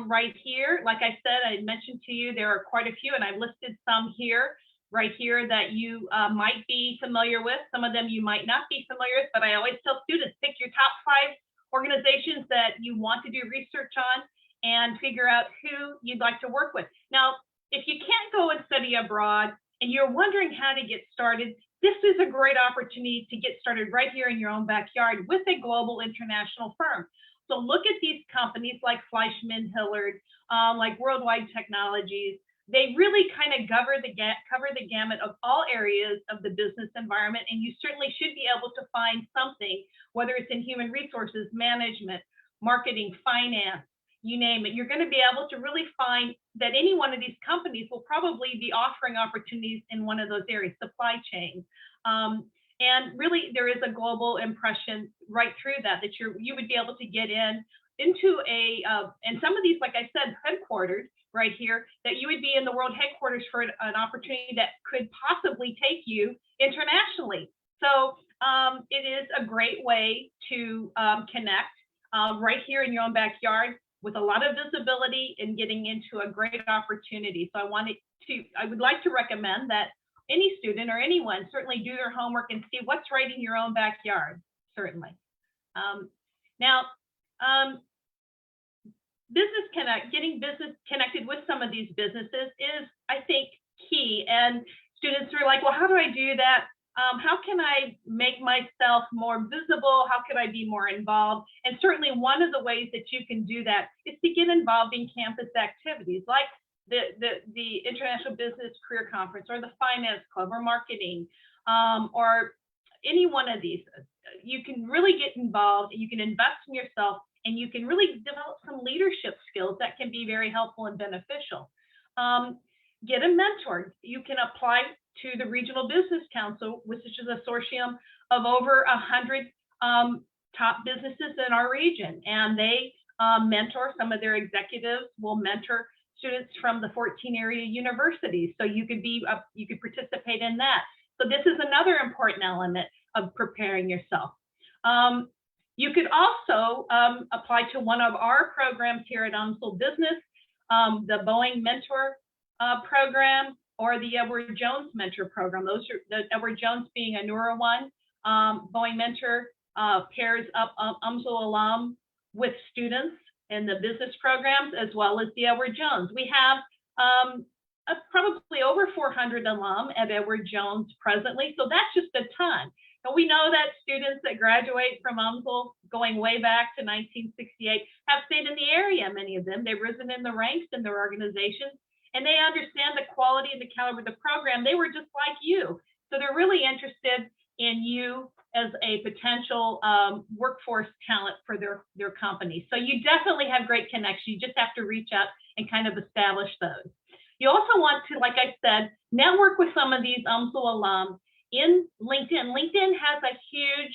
right here. Like I said, I mentioned to you, there are quite a few, and I've listed some here, right here, that you might be familiar with. Some of them you might not be familiar with, but I always tell students, pick your top 5 organizations that you want to do research on and figure out who you'd like to work with. Now, if you can't go and study abroad and you're wondering how to get started, this is a great opportunity to get started right here in your own backyard with a global international firm. So look at these companies like Fleischmann Hillard, like Worldwide Technologies. They really kind of cover the gamut of all areas of the business environment, and you certainly should be able to find something, whether it's in human resources, management, marketing, finance, you name it. You're going to be able to really find that any one of these companies will probably be offering opportunities in one of those areas, supply chain. And really, there is a global impression right through that you would be able to get into and some of these, like I said, headquartered right here, that you would be in the world headquarters for an opportunity that could possibly take you internationally. So it is a great way to connect right here in your own backyard with a lot of visibility and getting into a great opportunity. So I would like to recommend that any student or anyone certainly do their homework and see what's right in your own backyard, certainly. Getting business connected with some of these businesses is, I think, key. And students are like, well, how do I do that? How can I make myself more visible? How can I be more involved? And certainly one of the ways that you can do that is to get involved in campus activities like the International Business Career Conference or the Finance Club or marketing or any one of these. You can really get involved, you can invest in yourself, and you can really develop some leadership skills that can be very helpful and beneficial. Get a mentor. You can apply to the Regional Business Council, which is a consortium of over 100 top businesses in our region. And they mentor, some of their executives will mentor students from the 14 area universities. So you could participate in that. So this is another important element of preparing yourself. You could also apply to one of our programs here at UMSL Business, the Boeing Mentor program or the Edward Jones Mentor program. Those are the Edward Jones being a newer one. Boeing Mentor pairs up UMSL alum with students in the business programs as well as the Edward Jones. We have probably over 400 alum at Edward Jones presently, so that's just a ton. And we know that students that graduate from UMSL going way back to 1968 have stayed in the area, many of them. They've risen in the ranks in their organizations, and they understand the quality and the caliber of the program. They were just like you. So they're really interested in you as a potential workforce talent for their company. So you definitely have great connections. You just have to reach out and kind of establish those. You also want to, like I said, network with some of these UMSL alum in LinkedIn. LinkedIn has a huge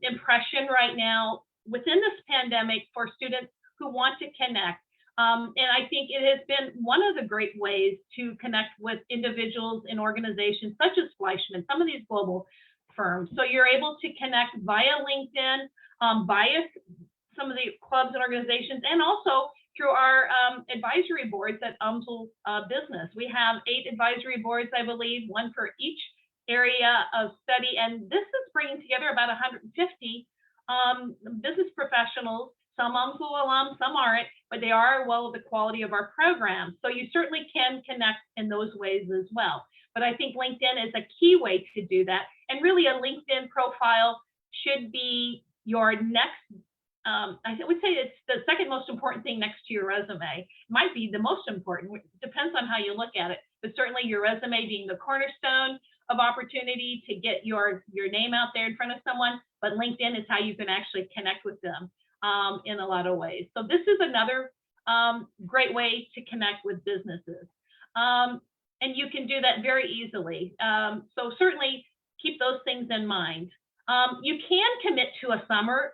impression right now within this pandemic for students who want to connect. And I think it has been one of the great ways to connect with individuals in organizations such as Fleischmann, some of these global firms. So you're able to connect via LinkedIn, via some of the clubs and organizations, and also through our advisory boards at UMSL Business. We have 8 advisory boards, I believe, one for each area of study, and this is bringing together about 150 business professionals, some UMSL alum, some aren't, but they are well of the quality of our program. So you certainly can connect in those ways as well. But I think LinkedIn is a key way to do that. And really a LinkedIn profile should be your next, I would say it's the second most important thing next to your resume. It might be the most important, depends on how you look at it, but certainly your resume being the cornerstone of opportunity to get your name out there in front of someone, but LinkedIn is how you can actually connect with them in a lot of ways. So this is another great way to connect with businesses. And you can do that very easily. So certainly keep those things in mind. You can commit to a summer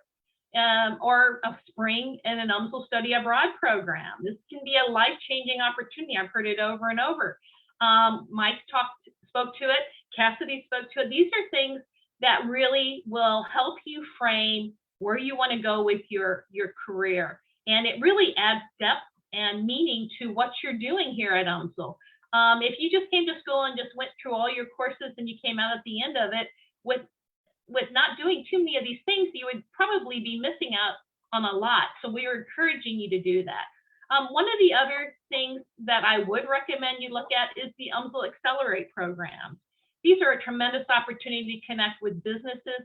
or a spring in an UMSL study abroad program. This can be a life-changing opportunity. I've heard it over and over. Mike spoke to it. Cassidy spoke to it. These are things that really will help you frame where you want to go with your career. And it really adds depth and meaning to what you're doing here at UMSL. If you just came to school and just went through all your courses and you came out at the end of it with not doing too many of these things, you would probably be missing out on a lot. So we are encouraging you to do that. One of the other things that I would recommend you look at is the UMSL Accelerate program. These are a tremendous opportunity to connect with businesses,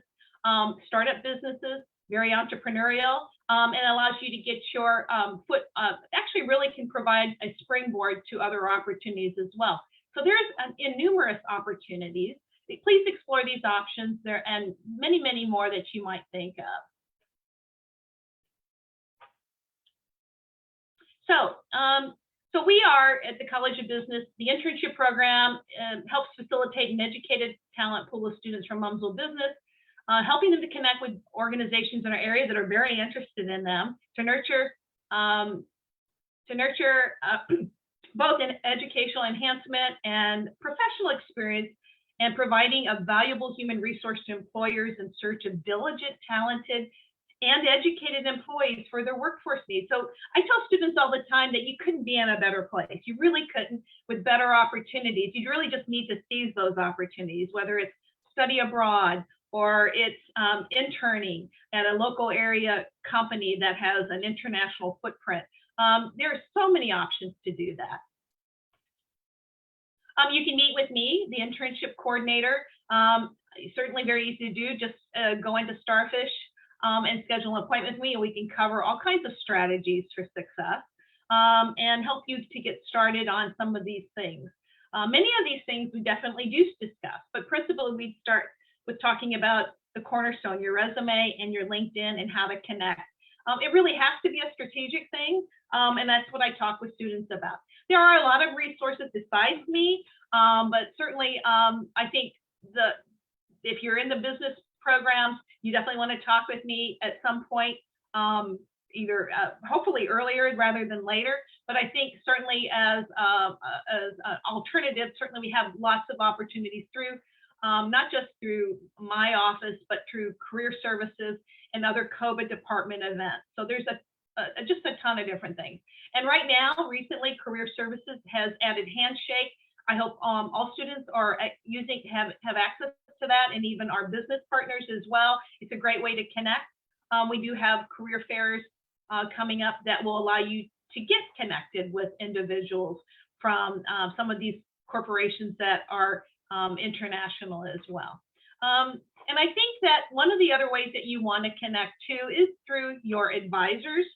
startup businesses, very entrepreneurial. and allows you to get your foot, actually really can provide a springboard to other opportunities as well. So there's numerous opportunities. Please explore these options there and many, many more that you might think of. So we are at the College of Business. The internship program helps facilitate an educated talent pool of students from UMSL Business, helping them to connect with organizations in our area that are very interested in them to nurture both an educational enhancement and professional experience, and providing a valuable human resource to employers in search of diligent, talented, and educated employees for their workforce needs. So I tell students all the time that you couldn't be in a better place. You really couldn't, with better opportunities. You really just need to seize those opportunities, whether it's study abroad or it's interning at a local area company that has an international footprint. There are so many options to do that. You can meet with me, the Internship Coordinator. Certainly very easy to do. Just go into Starfish and schedule an appointment with me, and we can cover all kinds of strategies for success and help you to get started on some of these things. Many of these things we definitely do discuss, but principally we start with talking about the cornerstone, your resume and your LinkedIn and how to connect. It really has to be a strategic thing, and that's what I talk with students about. There are a lot of resources besides me, but certainly I think if you're in the business programs, you definitely want to talk with me at some point, either hopefully earlier rather than later. But I think certainly as an alternative, certainly we have lots of opportunities through, not just through my office, but through career services and other COVID department events. So there's just a ton of different things. And right now, recently, Career Services has added Handshake. I hope all students are have access to that, and even our business partners as well. It's a great way to connect. We do have career fairs coming up that will allow you to get connected with individuals from some of these corporations that are international as well. And I think that one of the other ways that you want to connect too is through your advisors,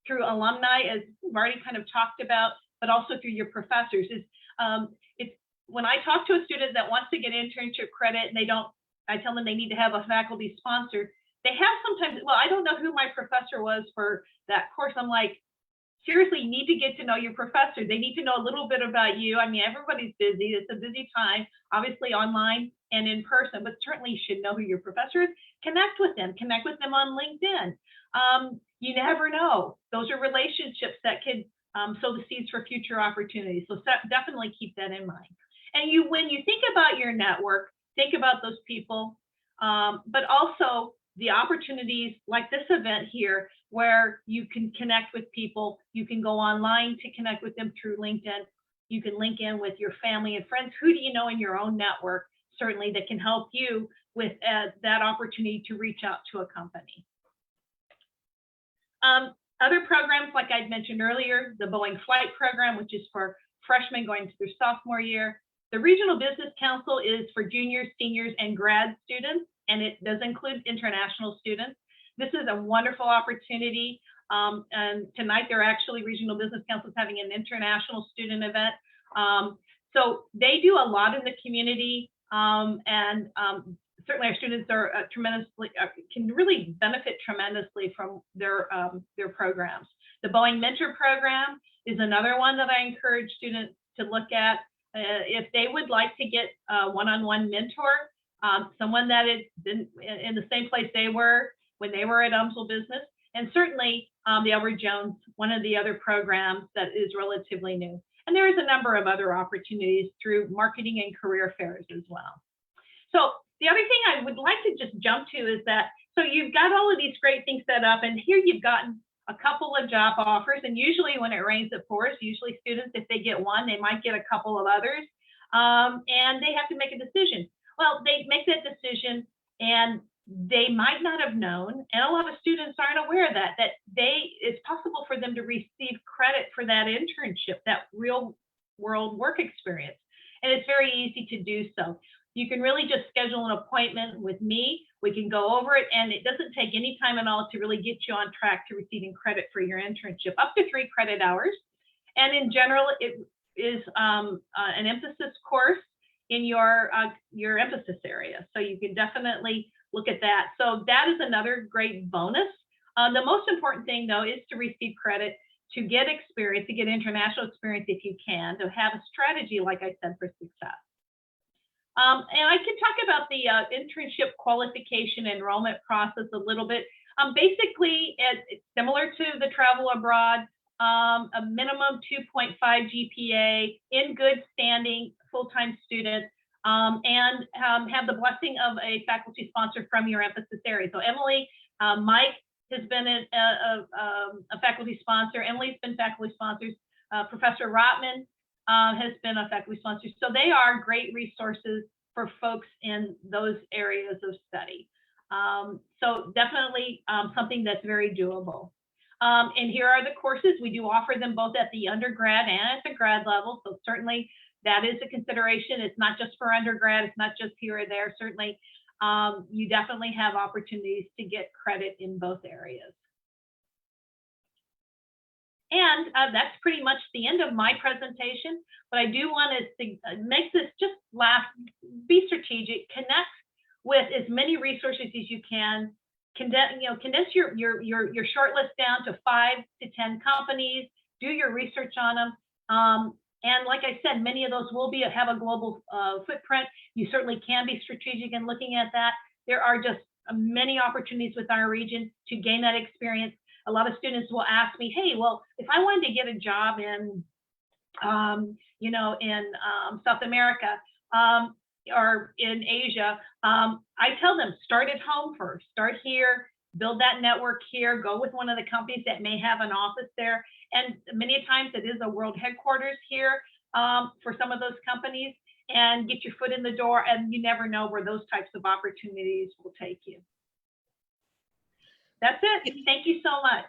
through alumni, as we've already kind of talked about, but also through your professors. It's when I talk to a student that wants to get internship credit and I tell them they need to have a faculty sponsor. They have sometimes, well, I don't know who my professor was for that course. I'm like, seriously, you need to get to know your professor. They need to know a little bit about you. I mean, everybody's busy. It's a busy time, obviously online and in person, but certainly you should know who your professor is. Connect with them on LinkedIn. You never know. Those are relationships that could sow the seeds for future opportunities. So definitely keep that in mind. And when you think about your network, think about those people, but also the opportunities like this event here, where you can connect with people. You can go online to connect with them through LinkedIn. You can link in with your family and friends. Who do you know in your own network, certainly, that can help you with that opportunity to reach out to a company. Other programs, like I'd mentioned earlier, the Boeing Flight Program, which is for freshmen going to their sophomore year. The Regional Business Council is for juniors, seniors, and grad students, and it does include international students. This is a wonderful opportunity. And tonight, Regional Business Council is having an international student event. So they do a lot in the community, and certainly our students are can really benefit tremendously from their programs. The Boeing Mentor Program is another one that I encourage students to look at. If they would like to get a one-on-one mentor, someone that has been in the same place they were when they were at UMSL Business, and certainly the Albert Jones, one of the other programs that is relatively new. And there is a number of other opportunities through marketing and career fairs as well. So the other thing I would like to just jump to is that, so you've got all of these great things set up, and here you've gotten a couple of job offers, and usually when it rains it pours, usually students, if they get one, they might get a couple of others, and they have to make a decision. Well, they make that decision and they might not have known, and a lot of students aren't aware of that it's possible for them to receive credit for that internship, that real world work experience. And it's very easy to do so. You can really just schedule an appointment with me. We can go over it, and it doesn't take any time at all to really get you on track to receiving credit for your internship, up to 3 credit hours. And in general, it is an emphasis course in your emphasis area. So you can definitely look at that. So that is another great bonus. The most important thing, though, is to receive credit, to get experience, to get international experience if you can, to have a strategy, like I said, for success. And I can talk about the internship qualification enrollment process a little bit. Basically, it's similar to the travel abroad, a minimum 2.5 GPA, in good standing, full-time student, and have the blessing of a faculty sponsor from your emphasis area. So Emily, Mike has been a faculty sponsor. Emily's been faculty sponsors. Professor Rotman has been a faculty sponsor. So they are great resources for folks in those areas of study. So definitely something that's very doable. And here are the courses. We do offer them both at the undergrad and at the grad level. So certainly that is a consideration. It's not just for undergrad. It's not just here or there. Certainly you definitely have opportunities to get credit in both areas. And that's pretty much the end of my presentation. But I do want to make this just last, be strategic, connect with as many resources as you can. Condense your shortlist down to 5 to 10 companies. Do your research on them. And like I said, many of those will have a global footprint. You certainly can be strategic in looking at that. There are just many opportunities with our region to gain that experience. A lot of students will ask me, hey, well, if I wanted to get a job in, South America or in Asia, I tell them, start at home first. Start here, build that network here, go with one of the companies that may have an office there. And many times it is a world headquarters here for some of those companies, and get your foot in the door, and you never know where those types of opportunities will take you. That's it. Thank you so much.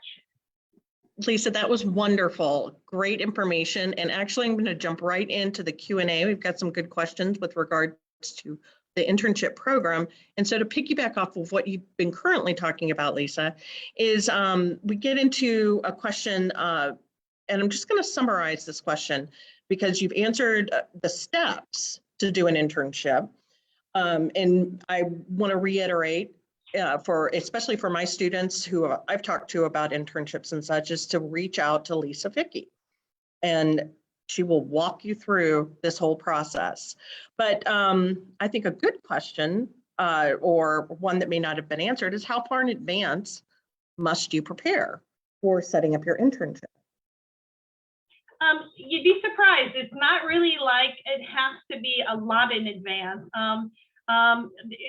Lisa, that was wonderful. Great information. And actually, I'm going to jump right into the Q&A. We've got some good questions with regards to the internship program. And so to piggyback off of what you've been currently talking about, Lisa, is we get into a question, and I'm just going to summarize this question because you've answered the steps to do an internship. And I want to reiterate, especially for my students who I've talked to about internships and such, is to reach out to Lisa Fikki, and she will walk you through this whole process. But I think a good question, or one that may not have been answered, is how far in advance must you prepare for setting up your internship? You'd be surprised. It's not really like it has to be a lot in advance.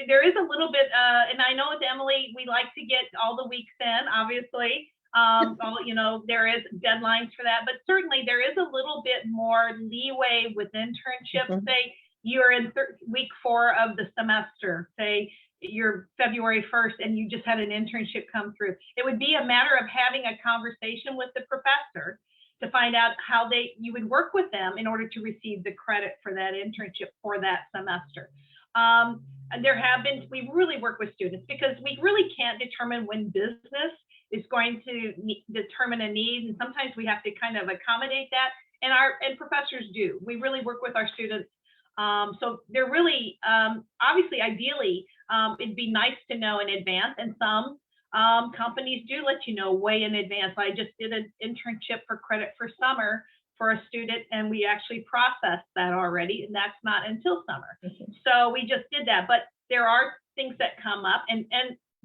There is a little bit, and I know with Emily, we like to get all the weeks in, obviously. There is deadlines for that, but certainly there is a little bit more leeway with internships. Mm-hmm. Say you're in week 4 of the semester, say you're February 1st, and you just had an internship come through. It would be a matter of having a conversation with the professor to find out how you would work with them in order to receive the credit for that internship for that semester. We really work with students because we really can't determine when business is going to determine a need, and sometimes we have to kind of accommodate that, and professors do. We really work with our students, so they're really obviously, ideally, it'd be nice to know in advance, and some companies do let you know way in advance. I just did an internship for credit for summer for a student, and we actually processed that already, and that's not until summer. Mm-hmm. So we just did that, but there are things that come up, and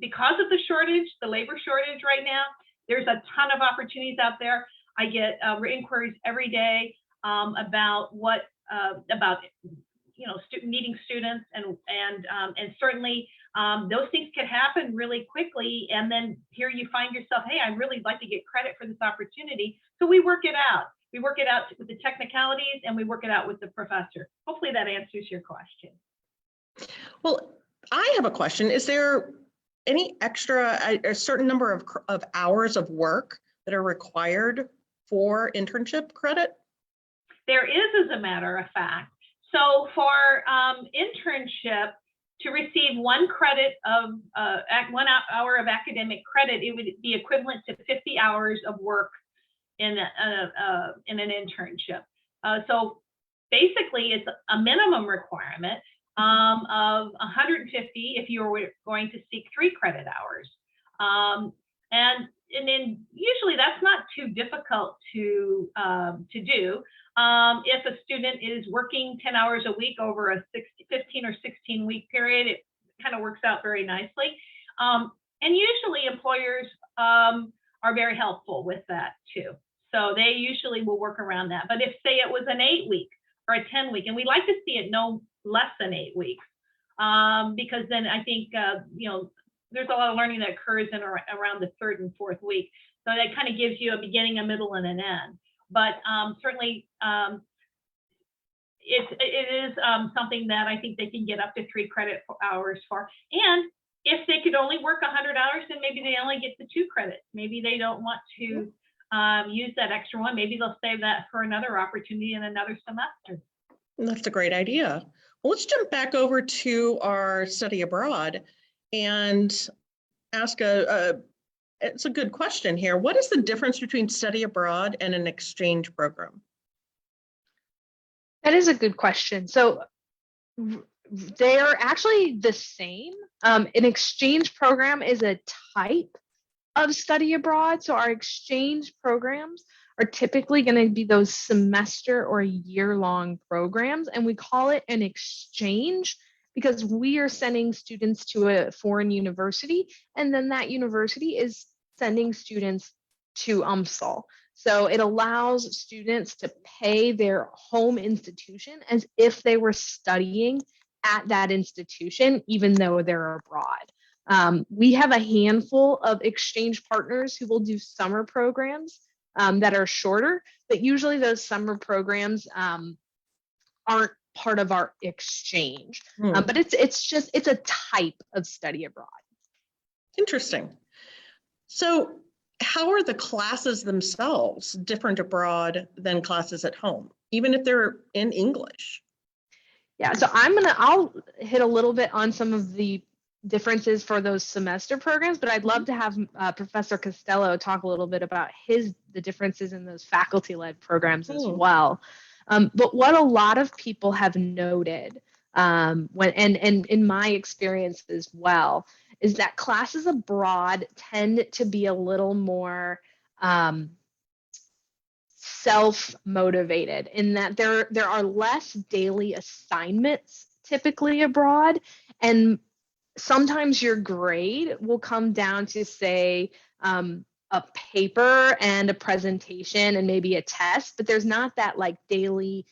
because of the shortage, the labor shortage right now, there's a ton of opportunities out there. I get inquiries every day about needing students, and certainly those things can happen really quickly. And then here you find yourself, hey, I'd really like to get credit for this opportunity. So we work it out. We work it out with the technicalities, and we work it out with the professor. Hopefully that answers your question. Well, I have a question. Is there any extra, a certain number of hours of work that are required for internship credit? There is, as a matter of fact. So for internship, to receive 1 credit of 1 hour of academic credit, it would be equivalent to 50 hours of work in an internship. So basically, it's a minimum requirement of 150 if you were going to seek 3 credit hours. And then usually that's not too difficult to do. If a student is working 10 hours a week over a 15 or 16 week period, it kind of works out very nicely. And usually employers are very helpful with that too. So they usually will work around that. But if, say, it was an 8 week or a 10 week, and we like to see it no less than 8 weeks, because then I think, you know, there's a lot of learning that occurs in around the 3rd and 4th week. So that kind of gives you a beginning, a middle, and an end. But certainly it is something that I think they can get up to 3 credit hours for. And if they could only work 100 hours, then maybe they only get the 2 credits. Maybe they don't want to use that extra one. Maybe they'll save that for another opportunity in another semester. That's a great idea. Well, let's jump back over to our study abroad and ask it's a good question here. What is the difference between study abroad and an exchange program? That is a good question. So they are actually the same. An exchange program is a type of study abroad. So our exchange programs are typically going to be those semester or year-long programs. And we call it an exchange because we are sending students to a foreign university, and then that university is sending students to UMSL. So it allows students to pay their home institution as if they were studying at that institution, even though they're abroad. We have a handful of exchange partners who will do summer programs that are shorter, but usually those summer programs aren't part of our exchange. But it's a type of study abroad. Interesting. So how are the classes themselves different abroad than classes at home, even if they're in English? Yeah, so I'll hit a little bit on some of the differences for those semester programs, but I'd love to have Professor Costello talk a little bit about the differences in those faculty-led programs as well. But what a lot of people have noted, and in my experience as well, is that classes abroad tend to be a little more self-motivated in that there are less daily assignments typically abroad, and sometimes your grade will come down to, say, a paper and a presentation and maybe a test, but there's not that like daily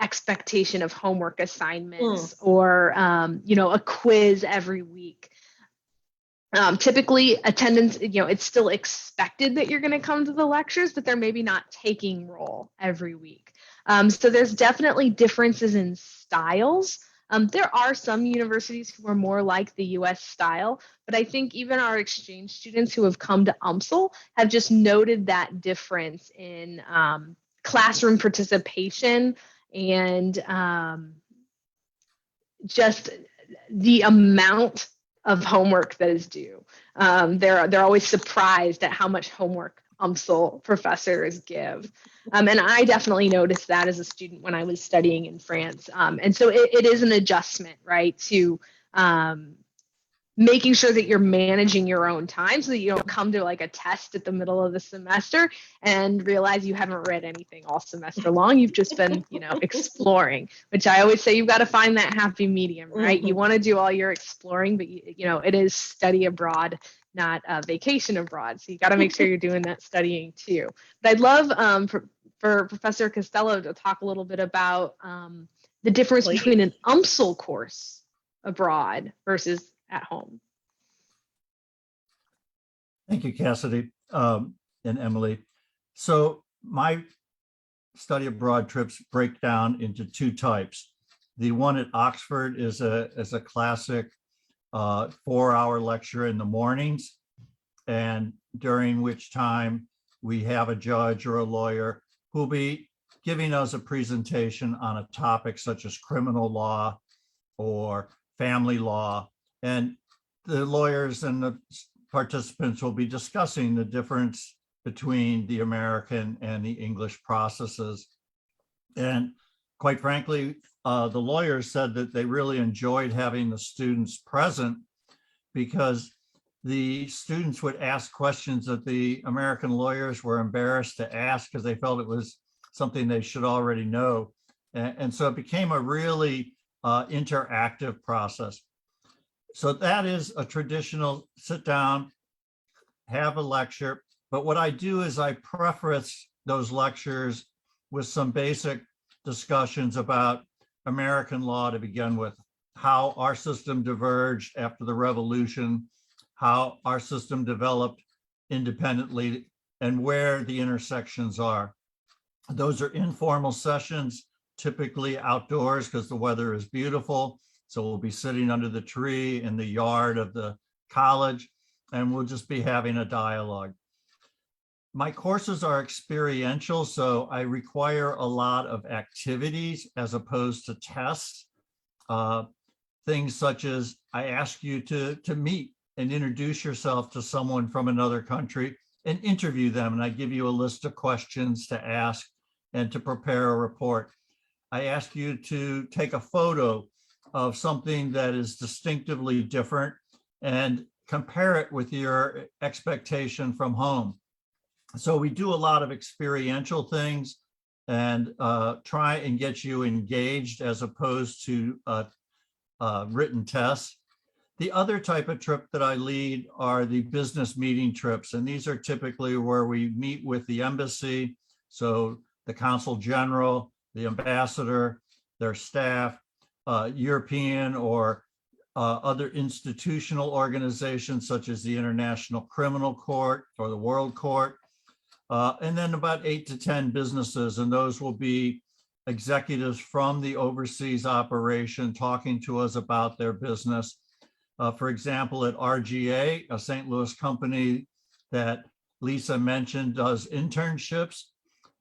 expectation of homework assignments or a quiz every week. Typically attendance, it's still expected that you're going to come to the lectures, but they're maybe not taking roll every week. So there's definitely differences in styles. There are some universities who are more like the US style, but I think even our exchange students who have come to UMSL have just noted that difference in classroom participation and just the amount of homework that is due. They're always surprised at how much homework UMSL professors give. And I definitely noticed that as a student when I was studying in France. And so it is an adjustment, right, to making sure that you're managing your own time so that you don't come to like a test at the middle of the semester and realize you haven't read anything all semester long. You've just been, exploring, which I always say you've got to find that happy medium, right? You want to do all your exploring, but it is study abroad, not vacation abroad. So you got to make sure you're doing that studying too. But I'd love for Professor Costello to talk a little bit about the difference between an UMSL course abroad versus at home. Thank you, Cassidy and Emily. So my study abroad trips break down into 2 types. The one at Oxford is a classic 4-hour lecture in the mornings, and during which time we have a judge or a lawyer who'll be giving us a presentation on a topic such as criminal law or family law. And the lawyers and the participants will be discussing the difference between the American and the English processes. And quite frankly, the lawyers said that they really enjoyed having the students present because the students would ask questions that the American lawyers were embarrassed to ask because they felt it was something they should already know. And so it became a really interactive process. So that is a traditional sit down, have a lecture. But what I do is I preface those lectures with some basic discussions about American law to begin with, how our system diverged after the revolution, how our system developed independently, and where the intersections are. Those are informal sessions, typically outdoors because the weather is beautiful. So we'll be sitting under the tree in the yard of the college, and we'll just be having a dialogue. My courses are experiential, so I require a lot of activities as opposed to tests. Things such as I ask you to meet and introduce yourself to someone from another country and interview them. And I give you a list of questions to ask and to prepare a report. I ask you to take a photo of something that is distinctively different and compare it with your expectation from home. So we do a lot of experiential things and try and get you engaged as opposed to written tests. The other type of trip that I lead are the business meeting trips. And these are typically where we meet with the embassy. So the consul general, the ambassador, their staff, European or other institutional organizations such as the International Criminal Court or the World Court. And then about 8 to 10 businesses, and those will be executives from the overseas operation talking to us about their business. For example, at RGA, a St. Louis company that Lisa mentioned does internships.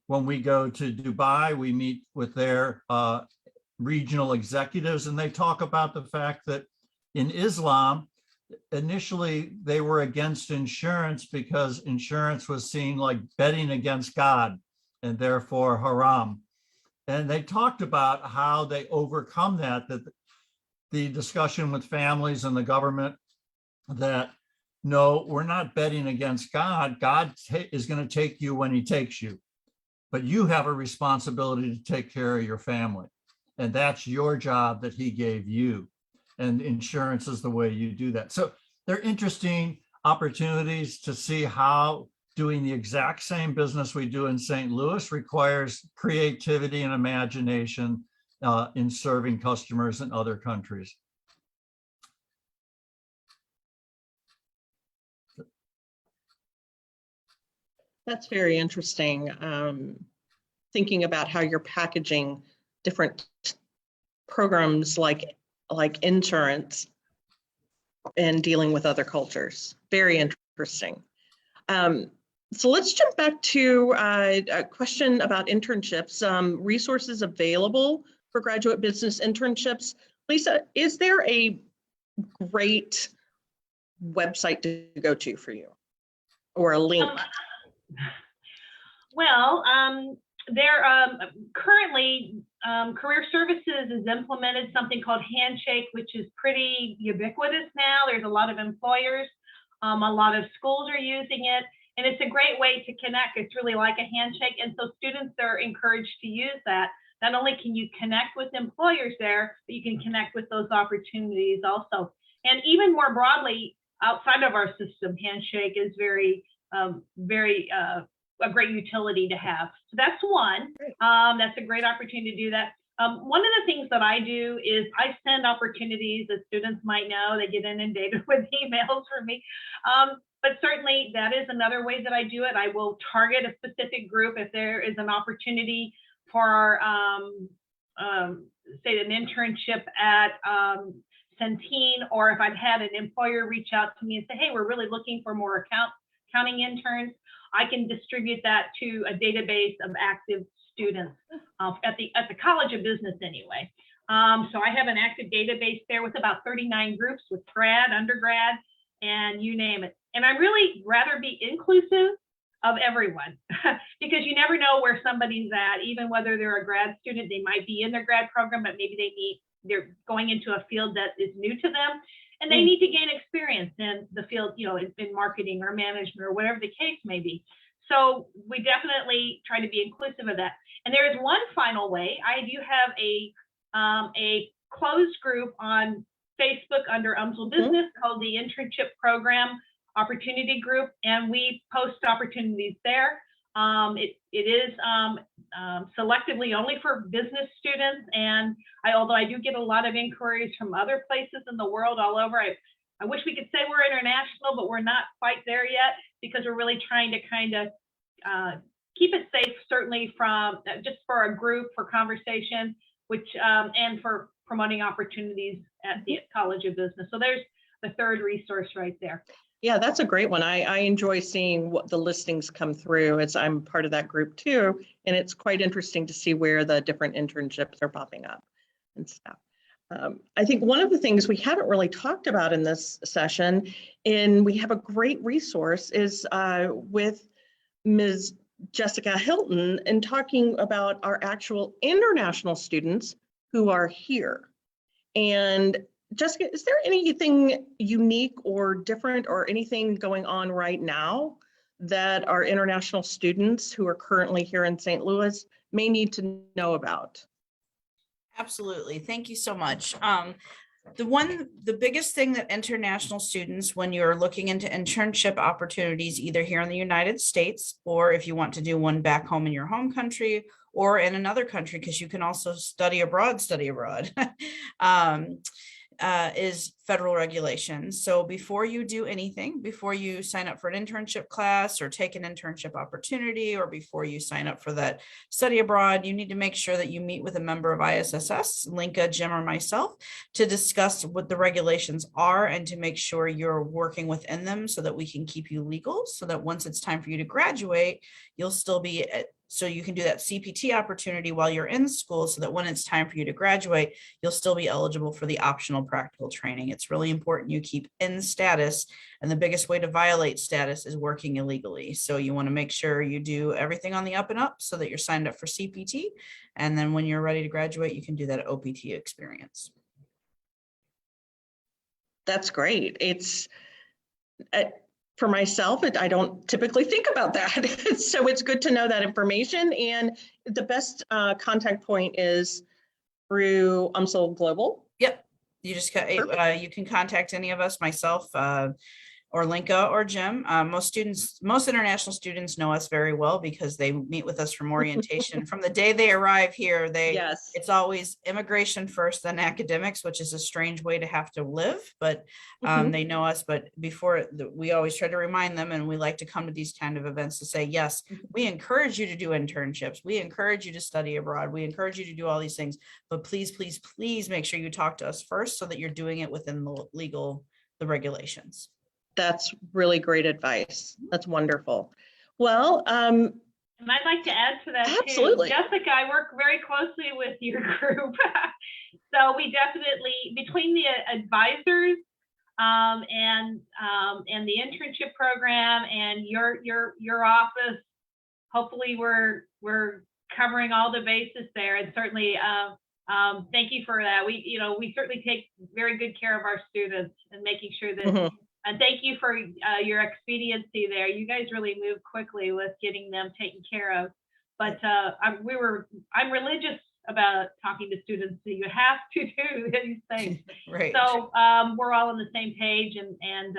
When we go to Dubai, we meet with their regional executives, and they talk about the fact that in Islam, initially they were against insurance because insurance was seen like betting against God and therefore haram. And they talked about how they overcome that the discussion with families and the government that no, we're not betting against God. God is going to take you when he takes you, but you have a responsibility to take care of your family. And that's your job that he gave you. And insurance is the way you do that. So they're interesting opportunities to see how doing the exact same business we do in St. Louis requires creativity and imagination in serving customers in other countries. That's very interesting. Thinking about how you're packaging different programs like insurance and dealing with other cultures. Very interesting. So let's jump back to a question about internships. Resources available for graduate business internships. Lisa, is there a great website to go to for you or a link? Well, there currently Career Services has implemented something called Handshake, which is pretty ubiquitous now. There's a lot of employers, a lot of schools are using it, and it's a great way to connect. It's really like a handshake, and so students are encouraged to use that. Not only can you connect with employers there, but you can connect with those opportunities also. And even more broadly, outside of our system, Handshake is very a great utility to have. So that's one. That's a great opportunity to do that. One of the things that I do is I send opportunities, as students might know, they get inundated with emails from me. But certainly that is another way that I do it. I will target a specific group if there is an opportunity for, say, an internship at Centene, or if I've had an employer reach out to me and say, hey, we're really looking for more accounting interns, I can distribute that to a database of active students at the College of Business anyway. So I have an active database there with about 39 groups with grad, undergrad, and you name it. And I really rather be inclusive of everyone because you never know where somebody's at, even whether they're a grad student, they might be in their grad program, but maybe they're going into a field that is new to them and they need to gain experience in the field, you know, in marketing or management or whatever the case may be. So we definitely try to be inclusive of that. And there is one final way. I do have a closed group on Facebook under UMSL Business called the Internship Program Opportunity Group, and we post opportunities there. It is selectively only for business students, and although I do get a lot of inquiries from other places in the world all over, I wish we could say we're international, but we're not quite there yet because we're really trying to kind of keep it safe, certainly from just for a group, for conversation, which and for promoting opportunities at the College of Business. So there's the third resource right there. Yeah, that's a great one. I enjoy seeing what the listings come through as I'm part of that group too. And it's quite interesting to see where the different internships are popping up and stuff. I think one of the things we haven't really talked about in this session, and we have a great resource, is with Ms. Jessica Hylton and talking about our actual international students who are here. And Jessica, is there anything unique or different or anything going on right now that our international students who are currently here in St. Louis may need to know about? Absolutely. Thank you so much. The biggest thing that international students, when you're looking into internship opportunities, either here in the United States, or if you want to do one back home in your home country or in another country, because you can also study abroad, is federal regulations. So before you do anything, before you sign up for an internship class or take an internship opportunity, or before you sign up for that study abroad, you need to make sure that you meet with a member of ISSS, Linka, Jim, or myself, to discuss what the regulations are and to make sure you're working within them so that we can keep you legal, so that once it's time for you to graduate, you'll still be so you can do that CPT opportunity while you're in school, so that when it's time for you to graduate, you'll still be eligible for the optional practical training. It's really important you keep in status, and the biggest way to violate status is working illegally. So you want to make sure you do everything on the up and up so that you're signed up for CPT. And then when you're ready to graduate, you can do that OPT experience. That's great. It's for myself, I don't typically think about that. So it's good to know that information. And the best contact point is through UMSL Global. Yep. You just you can contact any of us, myself, or Linka or Jim. Most international students know us very well because they meet with us from orientation. From the day they arrive here, it's always immigration first, then academics, which is a strange way to have to live, but they know us. But before, we always try to remind them, and we like to come to these kind of events to say, yes, we encourage you to do internships. We encourage you to study abroad. We encourage you to do all these things, but please, please, please make sure you talk to us first so that you're doing it within the regulations. That's really great advice. That's wonderful. Well, and I'd like to add to that absolutely. Too. Jessica, I work very closely with your group. So we definitely, between the advisors and the internship program and your office, hopefully we're covering all the bases there. And certainly thank you for that. We certainly take very good care of our students and making sure that and thank you for your expediency there. You guys really moved quickly with getting them taken care of. But I'm religious about talking to students. So you have to do these things. Right. So we're all on the same page, and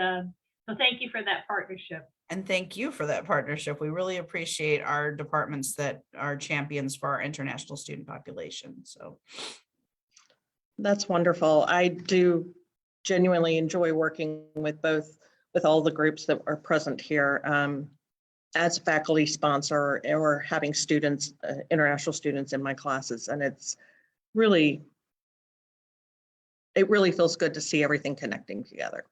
so thank you for that partnership. And thank you for that partnership. We really appreciate our departments that are champions for our international student population. So that's wonderful. I do genuinely enjoy working with all the groups that are present here as a faculty sponsor or having students, international students in my classes. And it really feels good to see everything connecting together.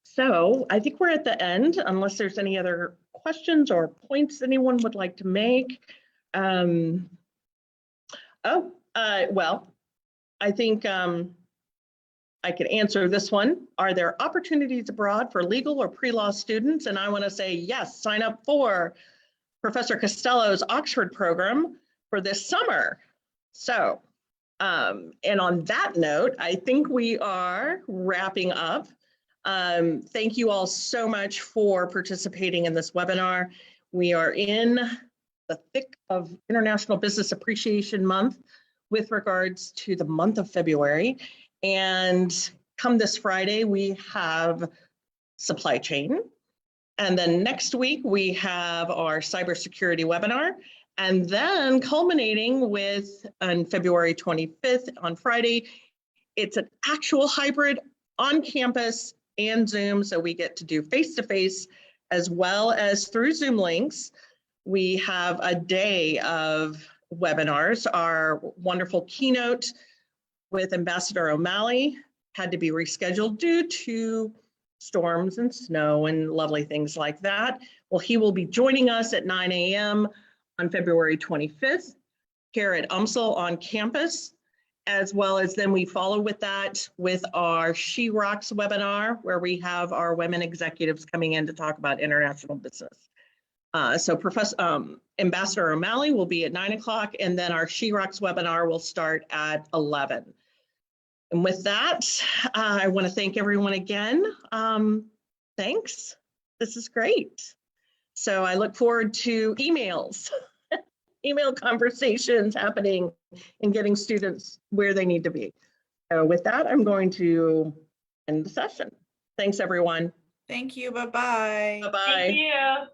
So I think we're at the end, unless there's any other questions or points anyone would like to make. Well, I think I could answer this one. Are there opportunities abroad for legal or pre-law students? And I want to say yes, sign up for Professor Costello's Oxford program for this summer. So, and on that note, I think we are wrapping up. Thank you all so much for participating in this webinar. We are in the thick of International Business Appreciation Month with regards to the month of February. And come this Friday, we have supply chain. And then next week, we have our cybersecurity webinar. And then culminating with on February 25th on Friday, it's an actual hybrid on campus and Zoom. So we get to do face-to-face as well as through Zoom links. We have a day of webinars. Our wonderful keynote with Ambassador O'Malley had to be rescheduled due to storms and snow and lovely things like that. Well, he will be joining us at 9 a.m. on February 25th here at UMSL on campus, as well as then we follow with that with our She Rocks webinar, where we have our women executives coming in to talk about international business. So Ambassador O'Malley will be at 9 o'clock, and then our She Rocks webinar will start at 11. And with that, I want to thank everyone again. Thanks. This is great. So I look forward to emails, email conversations happening and getting students where they need to be. So with that, I'm going to end the session. Thanks, everyone. Thank you. Bye-bye. Bye-bye. Thank you.